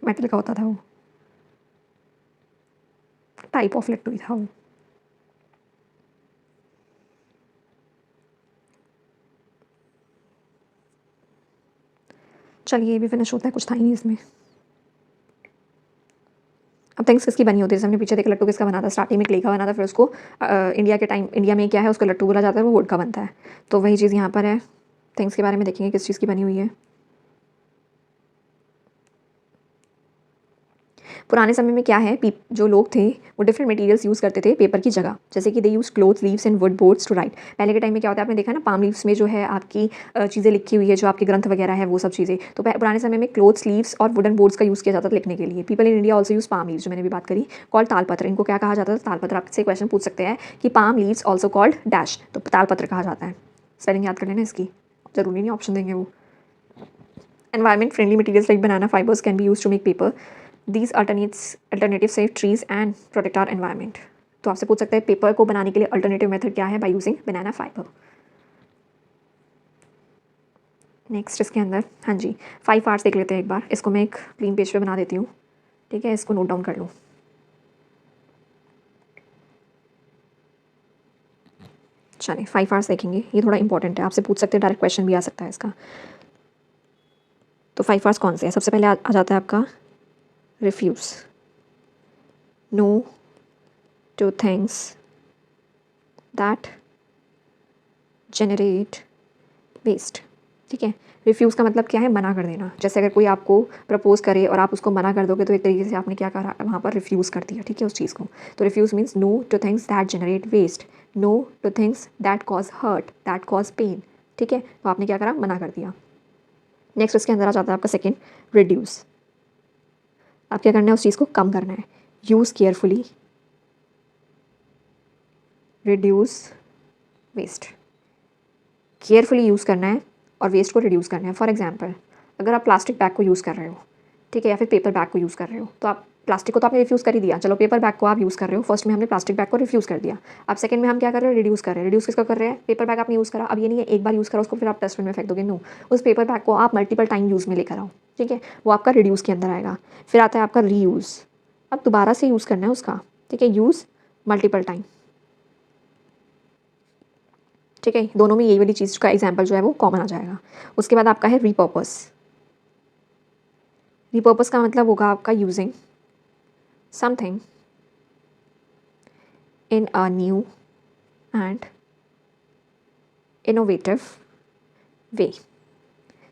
मेटल का होता था, वो टाइप ऑफ लट्टू ही था वो। चलिए ये भी फिनिश होता है, कुछ था ही नहीं इसमें। अब थिंग्स किसकी बनी होती है, जैसे हमने पीछे देखा लट्टू किसका बना था, स्टार्टिंग में क्ले का बना था, फिर उसको इंडिया में क्या है उसको लट्टू बोला जाता है, वो वुड का बनता है। तो वही चीज़ यहाँ पर है। थिंग्स के बारे में देखेंगे किस चीज़ की बनी हुई है। पुराने समय में क्या है, जो लोग थे वो डिफरेंट मटेरियल्स यूज़ करते थे पेपर की जगह, जैसे कि they use cloth leaves and wood boards to write. पहले के टाइम में क्या होता है, आपने देखा ना पाम लीव्स में जो है आपकी चीज़ें लिखी हुई है, जो आपके ग्रंथ वगैरह है वो सब चीज़ें। तो पुराने समय में क्लोथ्स लीव्स और वुडन बोर्ड्स का यूज़ किया जाता था लिखने के लिए। People in India also use palm leaves, जो मैंने भी बात करी, कॉल्ड तालपत्र। इनको क्या कहा जाता था, तालपत्र। आपसे क्वेश्चन पूछ सकते हैं कि palm leaves also called dash, तो तालपत्र कहा जाता है। स्पेलिंग याद कर लेना इसकी, ज़रूरी नहीं ऑप्शन देंगे वो। Environment friendly materials like banana fibers can be use to make paper. These alternative save trees and protect our environment। तो आपसे पूछ सकते हैं पेपर को बनाने के लिए अल्टरनेटिव मेथड क्या है, by using banana fibre. Next इसके अंदर, हाँ जी, 5 आवर्स देख लेते हैं एक बार। इसको मैं एक क्लीन पेज पे बना देती हूँ, ठीक है, इसको नोट डाउन कर लूँ। चलिए 5 आवर्स देखेंगे, ये थोड़ा इंपॉर्टेंट है, आपसे पूछ सकते हैं, डायरेक्ट क्वेश्चन भी आ सकता है इसका। तो 5 आवर्स कौन से हैं, सबसे पहले आ जाता है आपका refuse. No to things that generate waste, ठीक है। रिफ्यूज़ का मतलब क्या है, मना कर देना। जैसे अगर कोई आपको प्रपोज करे और आप उसको मना कर दोगे, तो एक तरीके से आपने क्या करा, वहाँ पर रिफ्यूज़ कर दिया, ठीक है, उस चीज़ को। तो refuse means no to things that generate waste, no to things that cause hurt, that cause pain, ठीक है। तो आपने क्या करा, मना कर दिया। नेक्स्ट उसके अंदर आ जाता है आपका सेकेंड, रिड्यूस। आप क्या करना है, उस चीज़ को कम करना है। Use carefully, reduce waste. Carefully use करना है और वेस्ट को रिड्यूस करना है। फॉर एग्जांपल, अगर आप प्लास्टिक बैग को यूज़ कर रहे हो, ठीक है, या फिर पेपर बैग को यूज़ कर रहे हो, तो आप प्लास्टिक को तो आपने रिफ्यूज़ कर ही दिया, चलो पेपर बैग को आप यूज़ कर रहे हो। फर्स्ट में हमने प्लास्टिक बैग को रिफ्यूज़ कर दिया, अब सेकंड में हम क्या कर रहे हैं, रिड्यूस कर रहे हैं। रिड्यूस किसका कर रहे हैं, पेपर बैग आपने यूज़ करा, अब ये नहीं है एक बार यूज़ करा उसको फिर आप डस्टबिन में फेंक दोगे, नो, उस पेपर बैग को आप मल्टीपल टाइम यूज़ में लेकर आओ, ठीक है, वो आपका रिड्यूस के अंदर आएगा। फिर आता है आपका रीयूज़, अब दोबारा से यूज़ करना है उसका, ठीक है, यूज़ मल्टीपल टाइम, ठीक है, दोनों में यही वाली चीज़ का एग्जाम्पल जो है वो कॉमन आ जाएगा। उसके बाद आपका है रीपर्पस। रीपर्पस का मतलब होगा आपका using something in a new and innovative वे,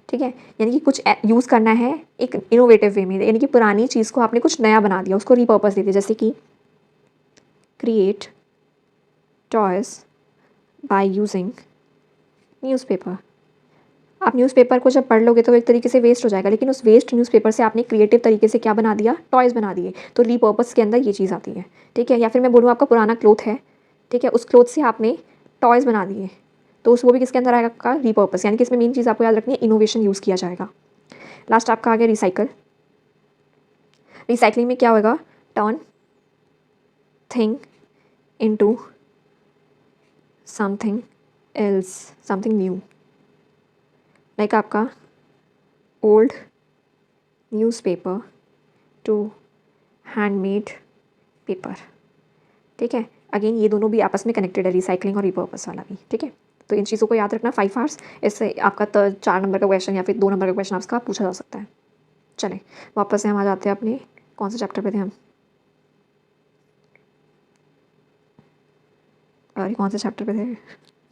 ठीक है, यानी कि कुछ यूज़ करना है एक इनोवेटिव वे में, यानी कि पुरानी चीज़ को आपने कुछ नया बना दिया, उसको रीपर्पस दे दिया। जैसे कि create toys by using newspaper. आप न्यूज़पेपर को जब पढ़ लोगे तो एक तरीके से वेस्ट हो जाएगा, लेकिन उस वेस्ट न्यूज़पेपर से आपने क्रिएटिव तरीके से क्या बना दिया, टॉयज़ बना दिए। तो रीपर्पस के अंदर ये चीज़ आती है, ठीक है। या फिर मैं बोलूँ आपका पुराना क्लोथ है, ठीक है, उस क्लोथ से आपने टॉयज़ बना दिए, तो उस वो भी किसके अंदर आएगा, आपका रीपर्पस। यानी कि इसमें मेन चीज़ आपको याद रखनी है, इनोवेशन यूज़ किया जाएगा। लास्ट आपका आ गया रिसाइकल। रिसाइकलिंग में क्या होगा, turn thing into something else, something new, like आपका old newspaper to handmade paper, ठीक है। अगेन ये दोनों भी आपस में कनेक्टेड है, रिसाइकलिंग और रिपर्पस वाला भी, ठीक है। तो इन चीज़ों को याद रखना 5 आवर्स, इससे आपका 4 नंबर का क्वेश्चन या फिर 2 नंबर का क्वेश्चन आपका पूछा जा सकता है। चलें वापस से हम आ जाते हैं अपने कौन से चैप्टर पे थे हम, अरे कौन से चैप्टर पे थे,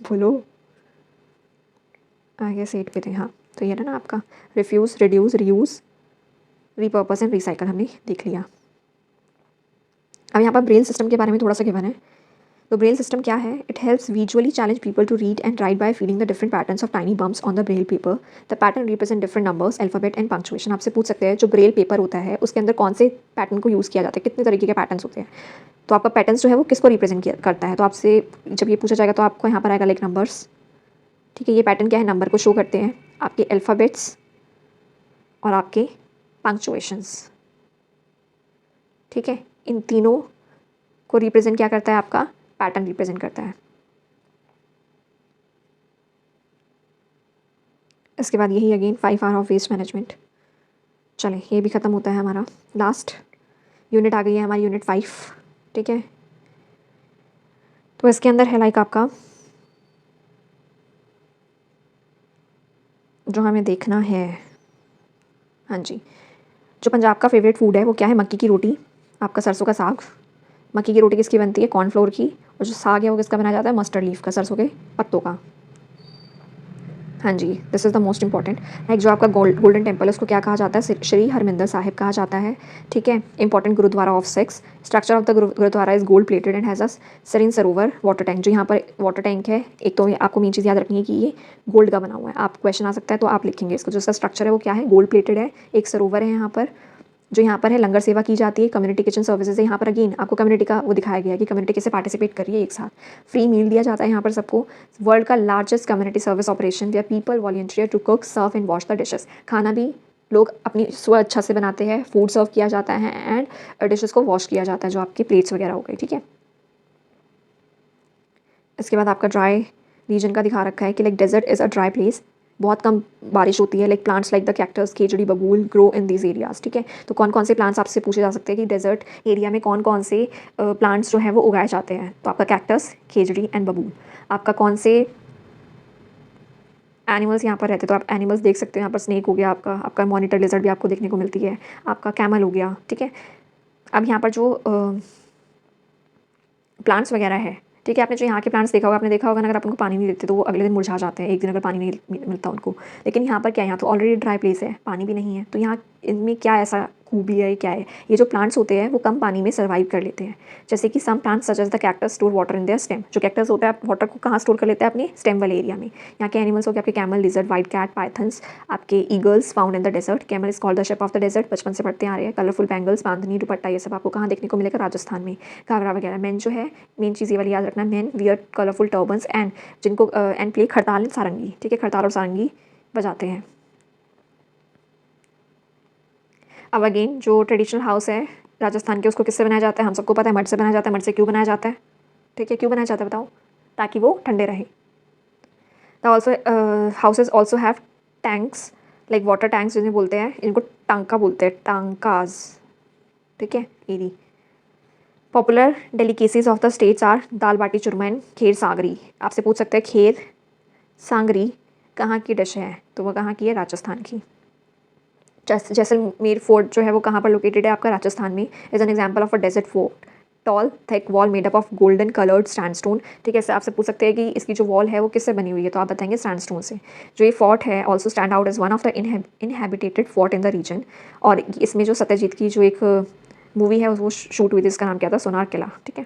बोलो, आगे सेट पे थे, हाँ। तो ये ना आपका refuse, reduce, reuse, repurpose and recycle हमने देख लिया। अब यहाँ पर ब्रेन सिस्टम के बारे में थोड़ा सा गिवन है। तो ब्रेल सिस्टम क्या है, it helps visually challenge people to read and write by feeling the different patterns of tiny bumps on the braille paper. The pattern represent different numbers, alphabet and punctuation. आपसे पूछ सकते हैं जो Braille paper होता है उसके अंदर कौन से पैटर्न को यूज़ किया जाता है, कितने तरीके के पैटर्न्स होते हैं। तो आपका पैटर्न्स जो है वो किसको रिप्रेजेंट करता है, तो आपसे जब ये पूछा जाएगा तो आपको यहाँ पर आएगा लाइक नंबर्स, ठीक है। ये पैटर्न क्या है, नंबर को शो करते हैं, आपके अल्फ़ाबेट्स और आपके पंक्चुएशंस, ठीक है। इन तीनों को रिप्रेजेंट क्या करता है, आपका पैटर्न रिप्रेजेंट करता है। इसके बाद यही again 5 hour of waste management. चलें ये भी ख़त्म होता है हमारा। लास्ट यूनिट आ गई है हमारी, यूनिट 5, ठीक है। तो इसके अंदर है लाइक आपका जो हमें देखना है, हाँ जी, जो पंजाब का फेवरेट फूड है वो क्या है, मक्की की रोटी, आपका सरसों का साग। मक्की की रोटी किसकी बनती है? कॉर्नफ्लोर की। और जो साग है वो किसका बनाया जाता है? मस्टर्ड लीफ का, सरसों के पत्तों का। हाँ जी, this is the most important. एक जो आपका गोल्डन टेम्पल है उसको क्या कहा जाता है? श्री हरमिंदर साहिब कहा जाता है, ठीक है। Important gurudwara of Sikhs. Structure of the gurudwara is gold plated and has a serene sarovar water tank. जो यहाँ पर वाटर टैंक है, एक तो आपको मेन चीज़ याद रखनी है कि ये गोल्ड का बना हुआ है। आप क्वेश्चन आ सकता है तो आप लिखेंगे इसको। जो इसका स्ट्रक्चर है वो क्या है? गोल्ड प्लेटेड है। एक सरोवर है यहाँ पर। जो यहाँ पर है लंगर सेवा की जाती है, कम्युनिटी किचन सर्विसेज है। यहाँ पर अगेन आपको कम्युनिटी का वो दिखाया गया है कि कम्युनिटी कैसे पार्टिसिपेट कर रही है एक साथ। फ्री मील दिया जाता है यहाँ पर सबको। वर्ल्ड का largest community service operation, where people volunteer to cook, serve and wash the dishes. खाना भी लोग अपनी स्व अच्छा से बनाते हैं, फूड सर्व किया जाता है एंड डिशेस को वॉश किया जाता है, जो आपकी प्लेट्स वगैरह हो गई, ठीक है। इसके बाद आपका ड्राई रीजन का दिखा रखा है कि like desert is a dry place. बहुत कम बारिश होती है। Like plants like the cactus, khejri, babool grow in these areas, ठीक है। तो कौन कौन से प्लांट्स आपसे पूछे जा सकते हैं कि डेजर्ट एरिया में कौन कौन से प्लांट्स जो हैं वो उगाए जाते हैं? तो आपका कैक्टस, खेजड़ी एंड बबूल। आपका कौन से एनिमल्स यहाँ पर रहते हैं? तो आप एनिमल्स देख सकते हो यहाँ पर। स्नेक हो गया आपका मॉनिटर लिजर्ड भी आपको देखने को मिलती है। आपका कैमल हो गया, ठीक है। अब यहाँ पर जो प्लांट्स वगैरह है, ठीक है। आपने जो यहाँ के प्लांट्स देखा होगा, आपने देखा होगा ना, अगर आप उनको पानी नहीं देते तो वो अगले दिन मुरझा जाते हैं, एक दिन अगर पानी नहीं मिलता उनको। लेकिन यहाँ पर क्या है? यहाँ तो ऑलरेडी ड्राई प्लेस है, पानी भी नहीं है, तो यहाँ इनमें क्या ऐसा खूबी है? क्या है ये जो प्लांट्स होते हैं वो कम पानी में सर्वाइव कर लेते हैं। जैसे कि some plants such as the cactus store water in their stem. जो कैक्टस होता है वाटर को कहाँ स्टोर कर लेते हैं? अपने स्टेम वाले एरिया में। यहाँ के एनिमल्स हो गए आपके camel, lizard, white cat, pythons, आपके eagles found in the desert. Camel is called the ship of the desert, बचपन से पढ़ते आ रहे हैं। कलरफुल बैंगल्स, बांधनी, दुपट्टा, ये सब आपको कहाँ देखने को मिलेगा? राजस्थान में। घाघरा वगैरह। मैन जो है, मेन चीज़ ये वाली याद रखना, man wear colourful turbans and जिनको एंड प्ले खड़ताल एंड सारंगी, ठीक है। खड़ताल और सारंगी बजाते हैं। अब अगेन जो ट्रेडिशनल हाउस है राजस्थान के, उसको किससे बनाया जाता है? हम सबको पता है, मड से बनाया जाता है। मड से क्यों बनाया जाता है? ठीक है, क्यों बनाया जाता है बताओ? ताकि वो ठंडे रहे। The also houses also have tanks, like water tanks जिन्हें बोलते हैं, इनको टांका बोलते हैं, टांकाज, ठीक है। एरी popular delicacies of the states are dal baati churma and kheer sangri. आपसे पूछ सकते हैं खीर सांगरी कहाँ की डिश है? तो वो कहाँ की है? राजस्थान की। जैसलमेर फोर्ट जो है वो कहाँ पर लोकेटेड है? आपका राजस्थान में। Is an example of a desert fort. Tall thick wall made up of golden coloured sandstone, ठीक है। आपसे पूछ सकते हैं कि इसकी जो वॉल है वो किससे बनी हुई है? तो आप बताएंगे सैंडस्टोन से। जो ये फोर्ट है also stand out as one of the inhabited fort in the region. और इसमें जो सत्यजीत की जो एक मूवी है वो शूट हुई थी, इसका नाम क्या था? सोनार किला, ठीक है।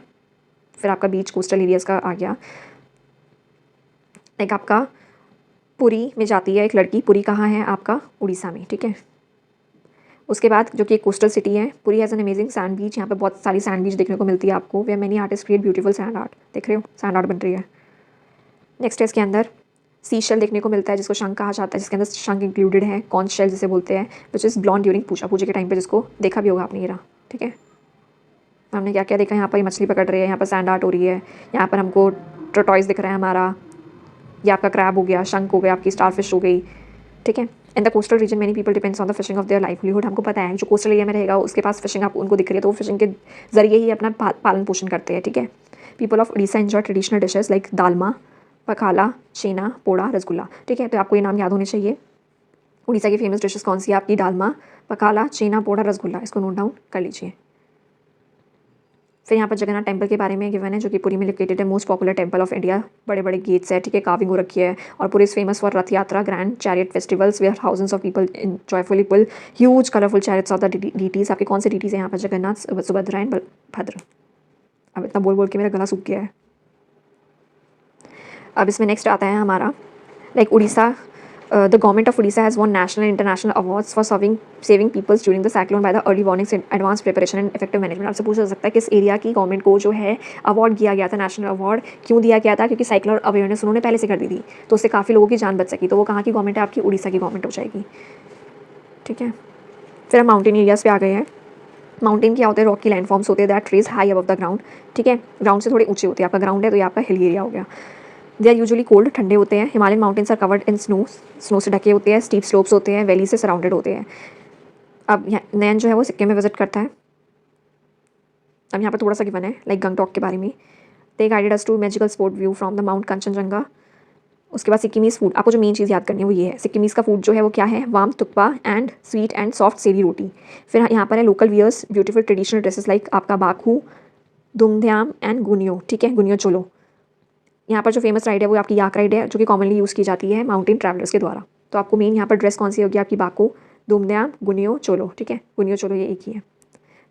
फिर आपका बीच कोस्टल एरियाज़ का आ गया। एक आपका पुरी में जाती है एक लड़की। पुरी कहाँ है? आपका उड़ीसा में, ठीक है। उसके बाद जो कि एक कोस्टल सिटी है, Puri has an amazing sand beach. यहाँ पे बहुत सारी सैंड बीच देखने को मिलती है आपको। वे many artist create beautiful sand art. देख रहे हो सैंड आर्ट बन रही है। नेक्स्ट है इसके अंदर सी शेल देखने को मिलता है, जिसको शंख कहा जाता है, जिसके अंदर शंख इंक्लूडेड है। कॉन्च शेल जिसे बोलते हैं, विच इज़ ब्लॉन्ड ड्यूरिंग पूजा के टाइम पे, जिसको देखा भी होगा आपने ये रहा, ठीक है। हमने क्या क्या देखा? यहाँ पर मछली पकड़ रही है, यहाँ पर सैंड आर्ट हो रही है, यहाँ पर हमको टॉर्टोइस दिख रहा है हमारा, ये आपका क्रैब हो गया, शंख हो गया, आपकी स्टार फिश हो गई, ठीक है। In the coastal region many people depends on the fishing of their livelihood. हमको पता है जो कोस्टल एरिया में रहेगा उसके पास फिशिंग आप उनको दिख रही है तो वो फिशिंग के जरिए ही अपना पालन पोषण करते हैं, ठीक है। People of Orissa enjoy traditional dishes like dalma, pakhala, chhena, poda, rasgulla, ठीक है। तो आपको ये नाम याद होने चाहिए। उड़ीसा की फेमस डिशेज कौन सी है? आपकी दालमा, पखाला, छेना, पोड़ा, रसगुल्ला। इसको नोट डाउन कर लीजिए। फिर यहाँ पर जगन्नाथ टेम्पल के बारे में गिवन है, जो कि पुरी में लोकेटेड है। Most popular temple of India. बड़े बड़े गेट्स है, ठीक है, कार्विंग हो रखी है। और Puri is famous for Rath Yatra, grand chariot festivals where thousands of people joyfully pull huge colourful chariots of the deities. आपके कौन से डीटीज है यहाँ पर? जगन्नाथ, सुभद्रा एंड भद्र। अब इतना बोल बोल के मेरा गला सूख गया है। अब इसमें नेक्स्ट आता है हमारा like Orissa. The government of Odisha has won national and international awards for saving people during the cyclone by the early warnings, advanced preparation and effective management। आपसे पूछा जा सकता है किस एरिया की गवर्नमेंट को जो है अवार्ड दिया गया था, नेशनल अवार्ड क्यों दिया गया था? क्योंकि साइक्लोन अवेयरनेस उन्होंने पहले से कर दी थी, तो उससे काफ़ी लोगों की जान बच सकी। तो वो कहाँ की गवर्नमेंट है? आपकी उड़ीसा की गवर्नमेंट हो जाएगी, ठीक है। फिर हम माउंटेन एरियाज़ पे आ गए हैं। माउंटेन क्या होते हैं? रॉकी लैंडफॉर्म्स होते हैं that rise high above the ground, ठीक है। ग्राउंड से थोड़े ऊँचे होते हैं। आपका ग्राउंड है तो ये आपका हिल एरिया हो गया। दे आर यूजुअली कोल्ड, ठंडे होते हैं। Himalayan mountains are covered in snow से ढके होते हैं। स्टीप स्लोप्स होते हैं, वैली से सराउंडेड होते हैं। अब नैन जो है वो सिक्किम में विजिट करता है। अब यहाँ पर थोड़ा सा गिवन है लाइक गंगटॉक के बारे में। They guided us to magical spot view from the mount Kanchenjunga उसके बाद सिक्किमीज़ फूड, आपको जो मेन चीज़ याद करनी है वो ये है, सिक्किमीज़ का फूड जो है वो क्या है, warm thukpa and sweet and soft sevi roti. फिर यहाँ पर है local wears, beautiful traditional dresses like आपका बाकू, दुमध्याम एंड गुनियो, ठीक है, गुनियो चोलो। यहाँ पर जो फेमस राइड है वो आपकी याक राइड है, जो कि कॉमनली यूज़ की जाती है माउंटेन ट्रैवलर्स के द्वारा। तो आपको मेन यहाँ पर ड्रेस कौन सी होगी आपकी, बाकू, दुमध्याम, गुनियो चोलो, ठीक है, गुनियो चोलो ये एक ही है।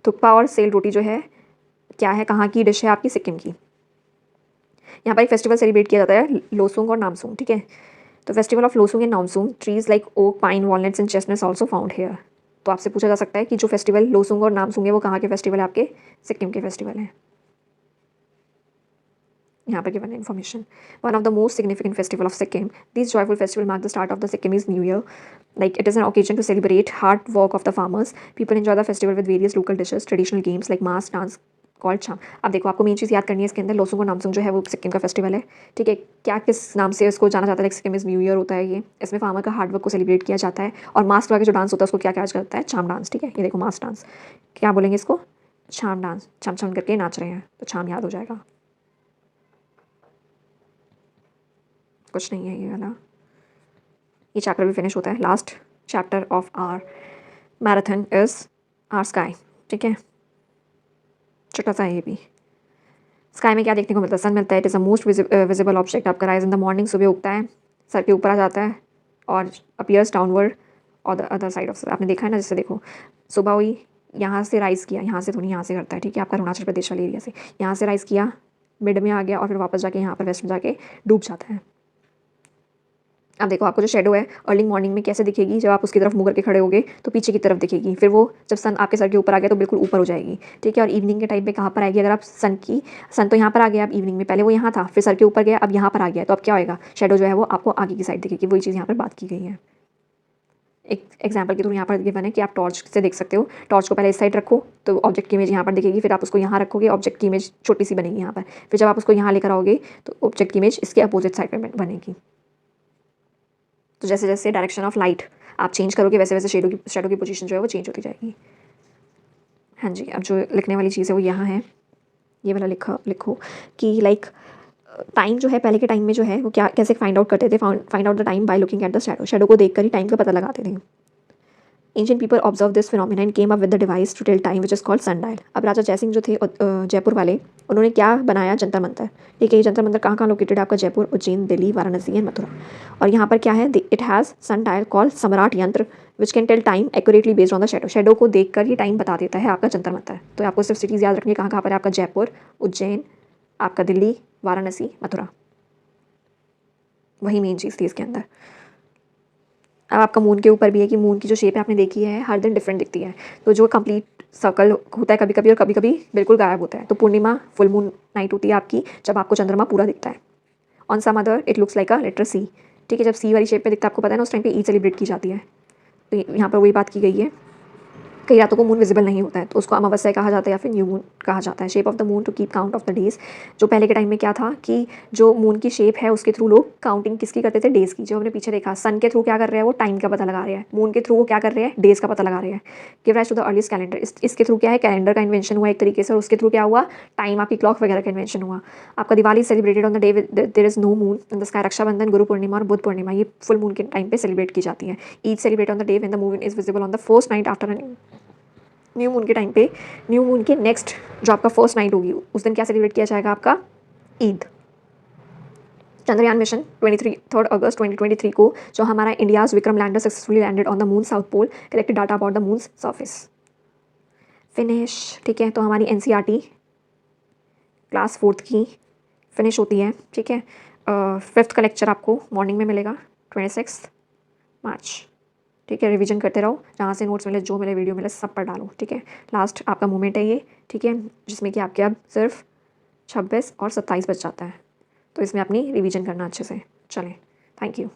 थुक्पा और सेल रोटी जो है क्या है, कहाँ की डिश है आपकी, सिक्किम की। यहाँ पर एक फेस्टिवल सेलिब्रेट किया जाता है लोसुंग और नामसूंग, ठीक है। तो festival of Losoong and Namsoong, trees like oak, pine, walnuts and chestnuts also found here. तो आपसे पूछा जा सकता है कि जो फेस्टिवल लोसुंग और नामसूंग है वो कहाँ के फेस्टिवल है आपके, सिक्किम के फेस्टिवल हैं। यहाँ पर given information, one of the most significant festival of Sikkim, this joyful festival mark the start of the Sikkimese new year, like it is an occasion to celebrate hard work of the farmers. People enjoy the festival with various local dishes, traditional games like mass dance called cham। अब देखो आपको main चीज़ याद करनी है इसके अंदर, लोसुंग और नामसूंग जो है वो सिक्किम का फेस्टिवल है, ठीक है। क्या किस नाम से इसको जाना जाता है, सिक्किम इज न्यू ईयर होता है ये, इसमें फार्मर का हार्ड वर्क को सेलिब्रेट किया जाता है। और मास्क लगा के जो डांस होता है उसको क्या कहा जाता है, चाम डांस, ठीक है। ये देखो मास्क डांस, क्या बोलेंगे इसको, छाम डांस, छम छम करके नाच रहे हैं तो छाम याद हो जाएगा। कुछ नहीं है ये वाला, ये चैप्टर भी फिनिश होता है। Last chapter of our marathon is our sky, ठीक है, छोटा सा है ये भी। स्काई में क्या देखने को मिलता है, सन मिलता है, it is a most visible object. आपका राइज इन द मॉर्निंग, सुबह उगता है, सर के ऊपर आ जाता है और अपीयर्स डाउनवर्ड और द अदर साइड ऑफ, आपने देखा है ना, जैसे देखो सुबह हुई, यहाँ से राइज़ किया, यहाँ से थोड़ी यहाँ से करता है, ठीक है, आपका अरुणाचल प्रदेश वाले एरिया से, यहाँ से राइज़ किया, मिड में आ गया और फिर वापस जाके यहाँ पर वेस्ट में जाके डूब जाता है। अब देखो आपको जो शेडो है अर्ली मॉर्निंग में कैसे दिखेगी, जब आप उसकी तरफ मुँह करके खड़े होगे तो पीछे की तरफ दिखेगी, फिर वो जब सन आपके सर के ऊपर आ गया तो बिल्कुल ऊपर हो जाएगी, ठीक है। और इवनिंग के टाइम पे कहाँ पर आएगी, अगर आप सन तो यहाँ पर आ गया, अब इवनिंग में पहले वो यहाँ था, फिर सर के ऊपर गया, अब यहाँ पर आ गया, तो अब क्या होएगा, शेडो जो है वो आपको आगे की साइड दिखेगी। वही चीज़ यहाँ पर बात की गई है। एक एग्जाम्पल के थ्रू यहाँ पर गिवन है कि आप टॉर्च से देख सकते हो, टॉर्च को पहले इस साइड रखो तो ऑब्जेक्ट की इमेज यहाँ पर दिखेगी, फिर आप उसको यहाँ रखोगे, ऑब्जेक्ट की इमेज छोटी सी बनेगी यहाँ पर, फिर जब आप उसको यहाँ लेकर आओगे तो ऑब्जेक्ट की इमेज इसके अपोजिट साइड पर बनेगी। तो जैसे जैसे डायरेक्शन ऑफ लाइट आप चेंज करोगे वैसे वैसे शेडो की पोजीशन जो है वो चेंज होती जाएगी। हाँ जी, अब जो लिखने वाली चीज़ है वो यहाँ है, ये वाला लिखो कि लाइक टाइम जो है पहले के टाइम में जो है वो क्या कैसे फाइंड आउट करते थे, find out the time by looking at the shadow को देखकर ही टाइम का पता लगाते थे। Ancient people observe this phenomena and came up with the device to tell time which is called sundial. अब राजा जयसिंह जो थे जयपुर वाले, उन्होंने क्या बनाया, जंतर मंतर, ठीक है। ये जंतर मंतर कहाँ लोकेटेड है आपका, जयपुर, उज्जैन, दिल्ली, वाराणसी एंड मथुरा। और यहाँ पर क्या है, it has sundial called Samrat Yantra which can tell time accurately based on the shadow को देखकर ही टाइम बता देता है आपका जंतर मंतर। तो आपको सिर्फ सिटीज़ याद रखनी है, कहाँ पर है आपका जयपुर, उज्जैन, आपका दिल्ली, वाराणसी, मथुरा, वही मेन चीज़ थी इसके अंदर। अब आपका मून के ऊपर भी है कि मून की जो शेप है आपने देखी है हर दिन डिफरेंट दिखती है, तो जो कंप्लीट सर्कल होता है कभी कभी और कभी कभी बिल्कुल गायब होता है। तो पूर्णिमा फुल मून नाइट होती है आपकी जब आपको चंद्रमा पूरा दिखता है। On some other it looks like a letter C, ठीक है, जब सी वाली शेप में दिखता है आपको पता है ना, उस टाइम पे ईद सेलिब्रेट की जाती है। तो यहाँ पर वही बात की गई है, कई रातों को मून विजिबल नहीं होता है तो उसको अमावस्या कहा जाता है या फिर न्यू मून कहा जाता है। Shape of the moon to keep count of the days, जो पहले के टाइम में क्या था कि जो मून की शेप है उसके थ्रू लोग काउंटिंग किसकी करते थे, डेज़ की। जो हमने पीछे देखा सन के थ्रू क्या कर रहे हैं, वो टाइम का पता लगा रहे हैं, मून के थ्रू वो क्या कर रहे हैं, डेज़ का पता लगा रहे हैं। Give rise to the earliest calendar, इसके थ्रू क्या है, कैलेंडर का इन्वेंशन हुआ एक तरीके से, और उसके थ्रू क्या हुआ, टाइम आपकी क्लॉक वगैरह का इन्वेंशन हुआ। आपका Diwali celebrated on the day there is no moon in the sky. Rakshabandhan, Guru Purnima और बुद्ध पूर्णिमा ये फुल मून के टाइम पे सेलिब्रेट की जाती है। Eid celebrate on the day when the moon is visible on the first night after new moon के time पे, new moon के नेक्स्ट जो आपका फर्स्ट नाइट होगी उस दिन क्या सेलिब्रेट किया जाएगा, आपका ईद। चंद्रयान मिशन 3 अगस्त 2023 को जो हमारा India's Vikram lander successfully landed on the moon south pole, collected data about the moon surface. Finish, ठीक है। तो हमारी एनसीईआरटी क्लास 4th की फिनिश होती है, ठीक है। 5th का लेक्चर आपको मॉर्निंग में मिलेगा 26 मार्च, ठीक है। रिवीजन करते रहो, जहाँ से नोट्स मिले, जो मिले, वीडियो मिले, सब पर डालो, ठीक है। लास्ट आपका मोमेंट है ये, ठीक है, जिसमें कि आपके अब सिर्फ 26 और 27 बच जाता है, तो इसमें अपनी रिवीजन करना अच्छे से। चलें, थैंक यू।